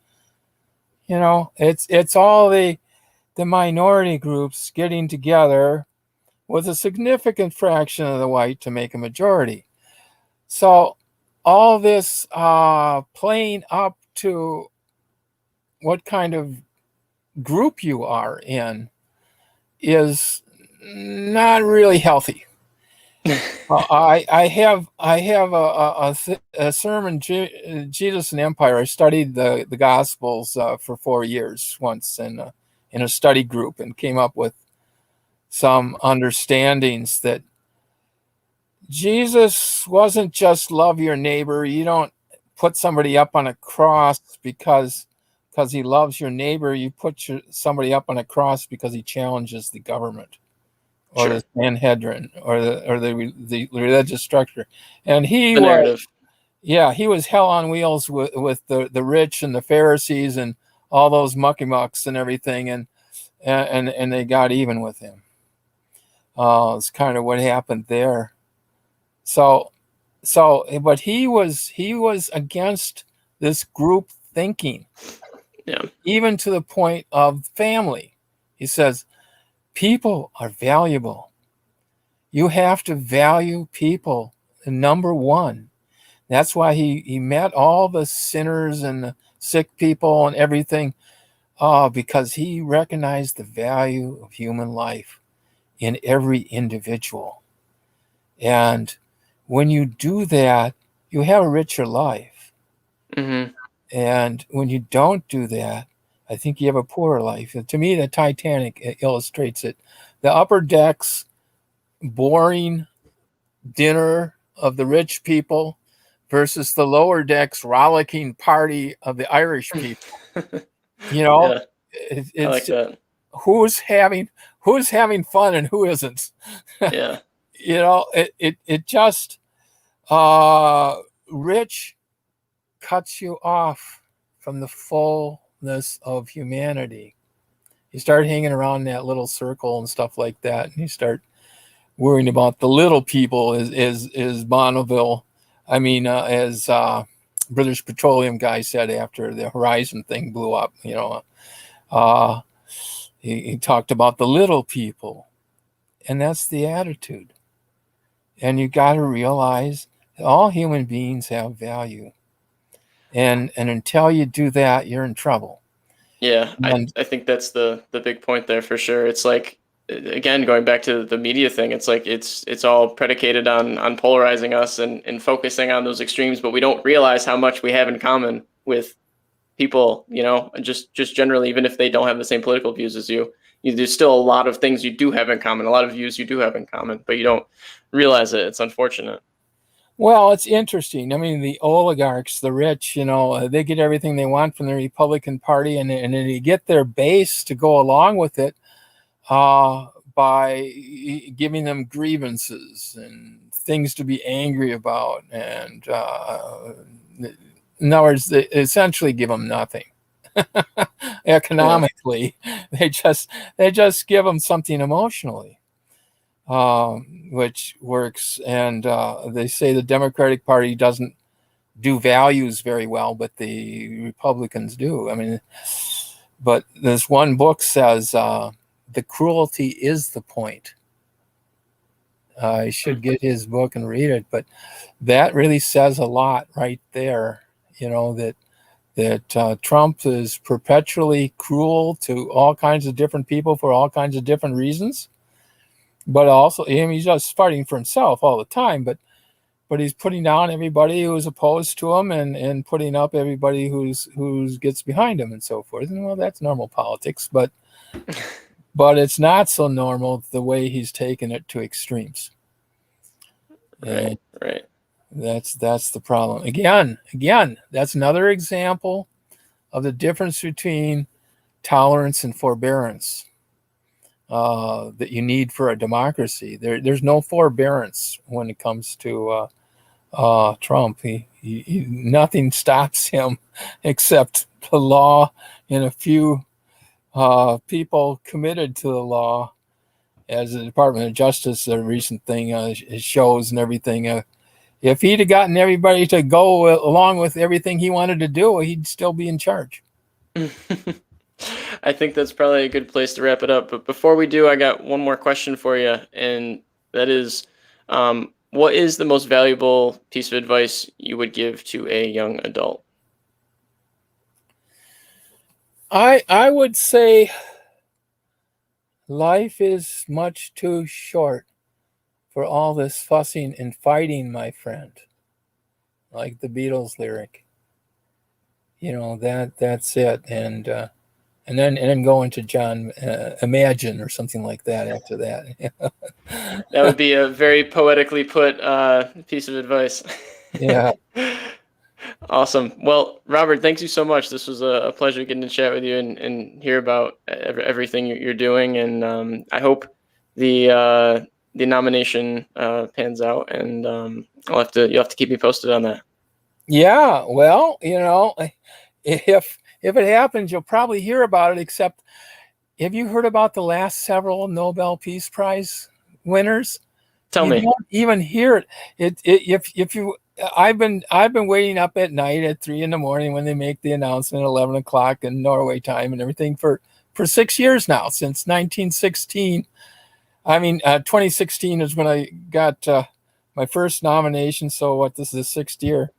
It's all the minority groups getting together with a significant fraction of the white to make a majority. So all this playing up to what kind of group you are in is not really healthy. I have a sermon, Jesus and Empire. I studied the Gospels for 4 years once in a study group and came up with some understandings that Jesus wasn't just love your neighbor. You don't put somebody up on a cross because he loves your neighbor. You put somebody up on a cross because he challenges the government or Sure, the Sanhedrin or the religious structure. And he the was, narrative. yeah, he was hell on wheels with the rich and the Pharisees and all those mucky mucks and everything, and they got even with him. It's kind of what happened there. So but he was against this group thinking, Yeah. even to the point of family. He says people are valuable. You have to value people. Number one. That's why he met all the sinners and the sick people and everything, because he recognized the value of human life in every individual. And when you do that, you have a richer life. Hmm. And when you don't do that, I think you have a poorer life. And to me, the Titanic illustrates it. The upper decks, boring dinner of the rich people versus the lower decks, rollicking party of the Irish people. You know, Yeah, I it's like that. who's having fun and who isn't. Yeah. It just uh, rich cuts you off from the fullness of humanity. You start hanging around that little circle and stuff like that, and you start worrying about the little people, as Bonneville, as British Petroleum guy said after the Horizon thing blew up. Uh, he talked about the little people, and that's the attitude. And you got to realize that all human beings have value, and until you do that, you're in trouble. Yeah, And I think that's the big point there for sure. It's like again going back to the media thing, it's like it's all predicated on polarizing us and focusing on those extremes, but we don't realize how much we have in common with people, and just generally, even if they don't have the same political views as you, there's still a lot of things you do have in common, a lot of views you do have in common, but you don't realize it. It's unfortunate. Well, it's interesting. I mean, the oligarchs, the rich, they get everything they want from the Republican Party, and then they get their base to go along with it by giving them grievances and things to be angry about. And in other words, they essentially give them nothing economically. Yeah. They just give them something emotionally. Which works. And they say the Democratic Party doesn't do values very well, but the Republicans do. I mean, but this one book says the cruelty is the point. I should get his book and read it, but that really says a lot right there. That Trump is perpetually cruel to all kinds of different people for all kinds of different reasons. But also, he's just fighting for himself all the time. But he's putting down everybody who's opposed to him, and putting up everybody who's gets behind him, and so forth. And well, that's normal politics. But it's not so normal the way he's taken it to extremes. Right. Right. That's the problem. Again, that's another example of the difference between tolerance and forbearance. That you need for a democracy. There's no forbearance when it comes to Trump. Nothing stops him except the law and a few people committed to the law, as the Department of Justice, the recent thing shows and everything. If he'd have gotten everybody to go along with everything he wanted to do, he'd still be in charge. I think that's probably a good place to wrap it up. But before we do, I got one more question for you, and that is, what is the most valuable piece of advice you would give to a young adult? I would say life is much too short for all this fussing and fighting, my friend. Like the Beatles lyric. That's it. And then go into John Imagine or something like that after that. That would be a very poetically put piece of advice. Yeah. Awesome. Well, Robert, thanks you so much. This was a pleasure getting to chat with you and hear about everything you're doing. And I hope the nomination pans out. And you'll have to keep me posted on that. Yeah. Well, if it happens, you'll probably hear about it. Except, have you heard about the last several Nobel Peace Prize winners? Tell me. You won't even hear it. If you, I've been waiting up at night at 3 a.m. when they make the announcement at 11 o'clock in Norway time and everything for 6 years now, since 1916. 2016 is when I got my first nomination. So this is the 6th year.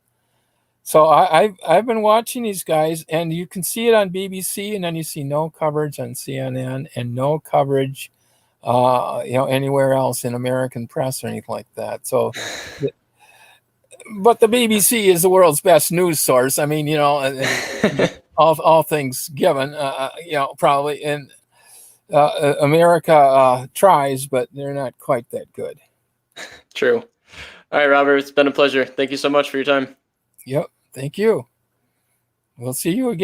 So I've been watching these guys, and you can see it on BBC, and then you see no coverage on CNN and no coverage, anywhere else in American press or anything like that. So, but the BBC is the world's best news source. I mean, all things given, probably, and America tries, but they're not quite that good. True. All right, Robert, it's been a pleasure. Thank you so much for your time. Yep. Thank you. We'll see you again.